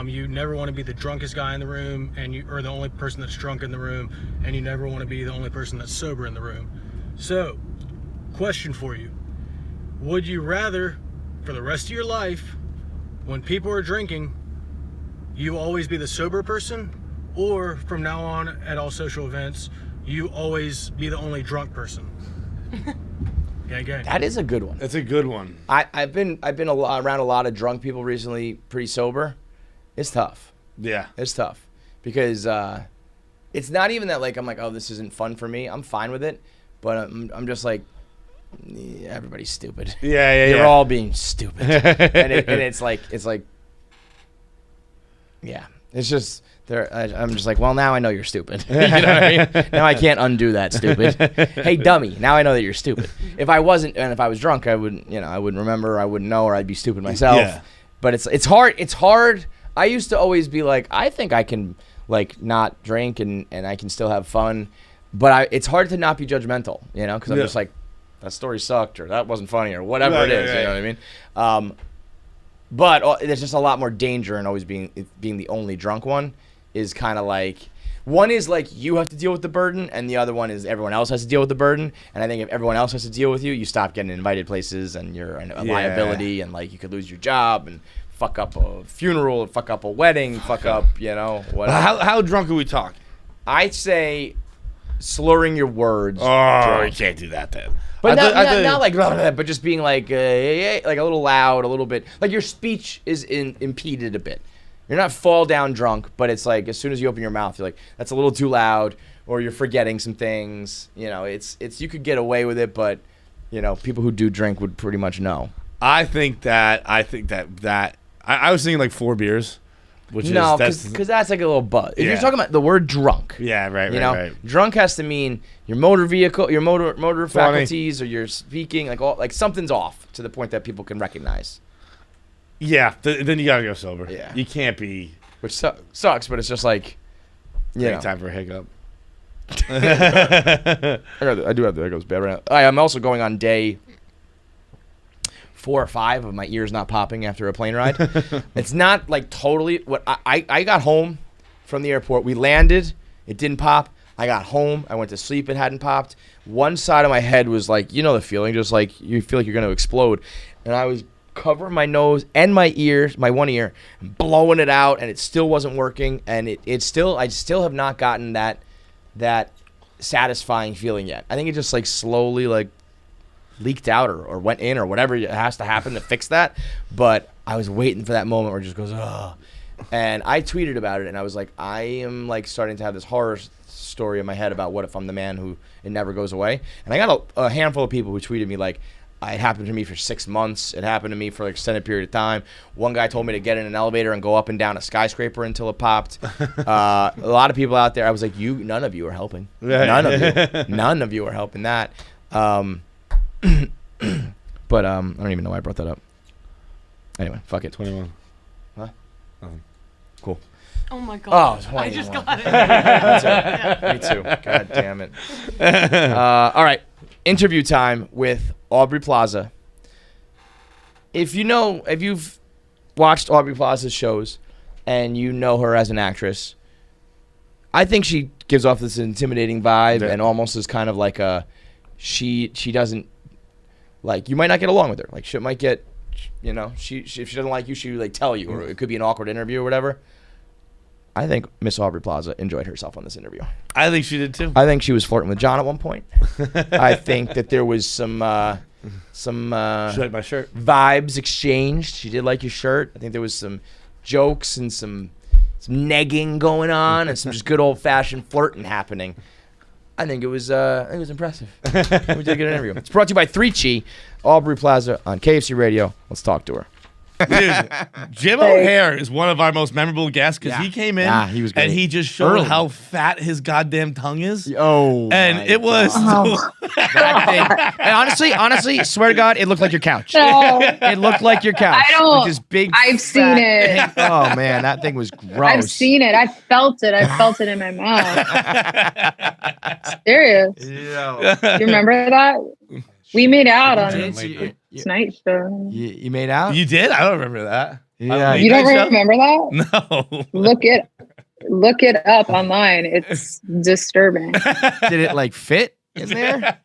you never want to be the drunkest guy in the room, or the only person that's drunk in the room, and you never want to be the only person that's sober in the room. So, question for you: would you rather, for the rest of your life, when people are drinking, you always be the sober person, or from now on at all social events, you always be the only drunk person? Gang. That is a good one. That's a good one. I've been around a lot of drunk people recently, pretty sober. It's tough. Yeah. It's tough because it's not even that like I'm like, oh, this isn't fun for me. I'm fine with it, but I'm just like, yeah, everybody's stupid. Yeah. You're all being stupid, and it's like, yeah, It's just I'm just like, well, now I know you're stupid. You know what I mean? Now I can't undo that, stupid. Hey, dummy, now I know that you're stupid. If I wasn't, and if I was drunk, I wouldn't remember, I wouldn't know, or I'd be stupid myself. Yeah. But it's hard. It's hard. I used to always be like, I think I can like not drink and I can still have fun. But it's hard to not be judgmental, you know, because I'm just like, that story sucked, or that wasn't funny, or whatever it is. You know what I mean? But there's just a lot more danger in always being the only drunk one. Is kind of like, one is like you have to deal with the burden, and the other one is everyone else has to deal with the burden. And I think if everyone else has to deal with you, you stop getting invited places, and you're a liability, and like you could lose your job and fuck up a funeral, fuck up a wedding, fuck up, you know, whatever. How drunk are we talking? I'd say slurring your words. Oh, you can't do that then. But not like, but just being like a little loud, a little bit. Like your speech is impeded a bit. You're not fall down drunk, but it's like as soon as you open your mouth, you're like, that's a little too loud, or you're forgetting some things. You know, it's you could get away with it, but you know, people who do drink would pretty much know. I think that I was thinking like 4 beers, which because that's like a little buzz. If you're talking about the word drunk, right. Drunk has to mean your motor vehicle, your motor faculties, or your speaking, like something's off to the point that people can recognize. Yeah, then you gotta go sober. Yeah, you can't be, which sucks, but it's just like, time for a hiccup. I do have the hiccups bad right now. I'm also going on day 4 or 5 of my ears not popping after a plane ride. It's not like totally what I got home from the airport. We landed, it didn't pop. I got home, I went to sleep, it hadn't popped. One side of my head was like, you know the feeling, just like you feel like you're gonna explode, and I was covering my nose and my ears, my one ear, blowing it out, and it still wasn't working. And I still have not gotten that satisfying feeling yet. I think it just like slowly like leaked out or went in or whatever has to happen to fix that. But I was waiting for that moment where it just goes, ugh. And I tweeted about it, and I was like, I am like starting to have this horror story in my head about what if I'm the man who it never goes away. And I got a handful of people who tweeted me like, it happened to me for 6 months. It happened to me for an extended period of time. One guy told me to get in an elevator and go up and down a skyscraper until it popped. A lot of people out there, I was like, none of you are helping. None of you are helping that. But I don't even know why I brought that up. Anyway, fuck it. 21. Huh? Nothing. Cool. Oh my god. Oh, I just got it. Me too. God damn it. All right. Interview time with Aubrey Plaza. If you've watched Aubrey Plaza's shows and you know her as an actress, I think she gives off this intimidating vibe and almost is kind of like she doesn't, like, you might not get along with her. Like, she might get, you know, if she doesn't like you, she would like tell you, or it could be an awkward interview or whatever. I think Miss Aubrey Plaza enjoyed herself on this interview. I think she did too. I think she was flirting with John at one point. I think that there was some she liked my shirt. Vibes exchanged. She did like your shirt. I think there was some jokes and some negging going on and some just good old fashioned flirting happening. I think it was impressive. We did a good interview. It's brought to you by 3Chi, Aubrey Plaza on KFC Radio. Let's talk to her. Dude, Jim O'Hare is one of our most memorable guests because he came in he was great. and he just showed how fat his goddamn tongue is. Oh, and it was that thing. And honestly, swear to God, it looked like your couch. No. It looked like your couch. I don't. With this big. I've seen it. Oh man, that thing was gross. I've seen it. I felt it. I felt it in my mouth. Serious. Yeah. You remember that? We made out on Tonight Show. You made out? You did? I don't remember that. Yeah. You don't remember that? No. Look it up online. It's disturbing. Did it like fit in there?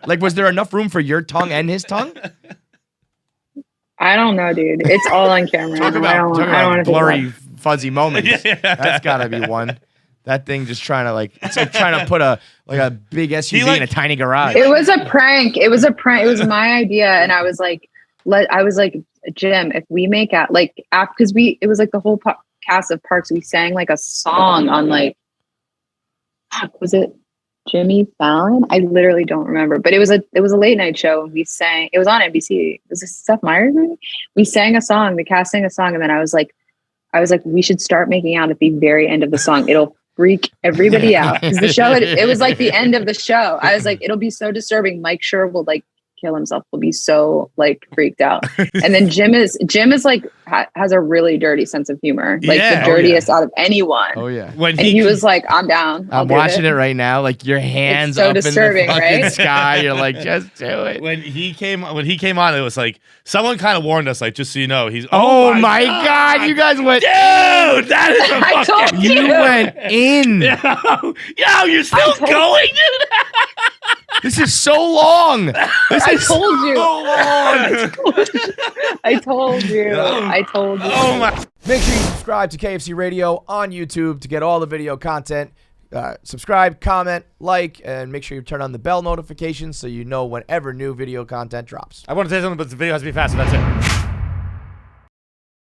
Like, was there enough room for your tongue and his tongue? I don't know, dude. It's all on camera. Talk about blurry, fuzzy moments. Yeah. That's gotta be one. That thing just trying to it's like trying to put a big SUV in a tiny garage. It was a prank. It was my idea, and I was like, Jim, if we make out because it was like the whole cast of Parks. We sang like a song on was it Jimmy Fallon? I literally don't remember, but it was a late night show, and we sang. It was on NBC. Was it Seth Meyers? Maybe? We sang a song. The cast sang a song, and then I was like, I was like, we should start making out at the very end of the song. It'll freak everybody out. Because the show, it was like the end of the show. I was like, it'll be so disturbing. Mike Schur will like kill himself. Will be so like freaked out. And then Jim is like has a really dirty sense of humor, like the dirtiest out of anyone. Oh yeah. And he was like, I'm down. I'm watching it right now. Like your hands so up disturbing, in the fucking right? sky. You're like, just do it. When he came on, it was like someone kind of warned us, like, just so you know, he's. Oh my god, you guys went, dude, that is a I fucking. told you. You went in. Yo, you're still going, dude. This is so long. This I is told you. so long. I told you. I told you. Oh my. Make sure you subscribe to KFC Radio on YouTube to get all the video content. Subscribe, comment, like, and make sure you turn on the bell notifications so you know whenever new video content drops. I want to say something, but the video has to be faster. That's it.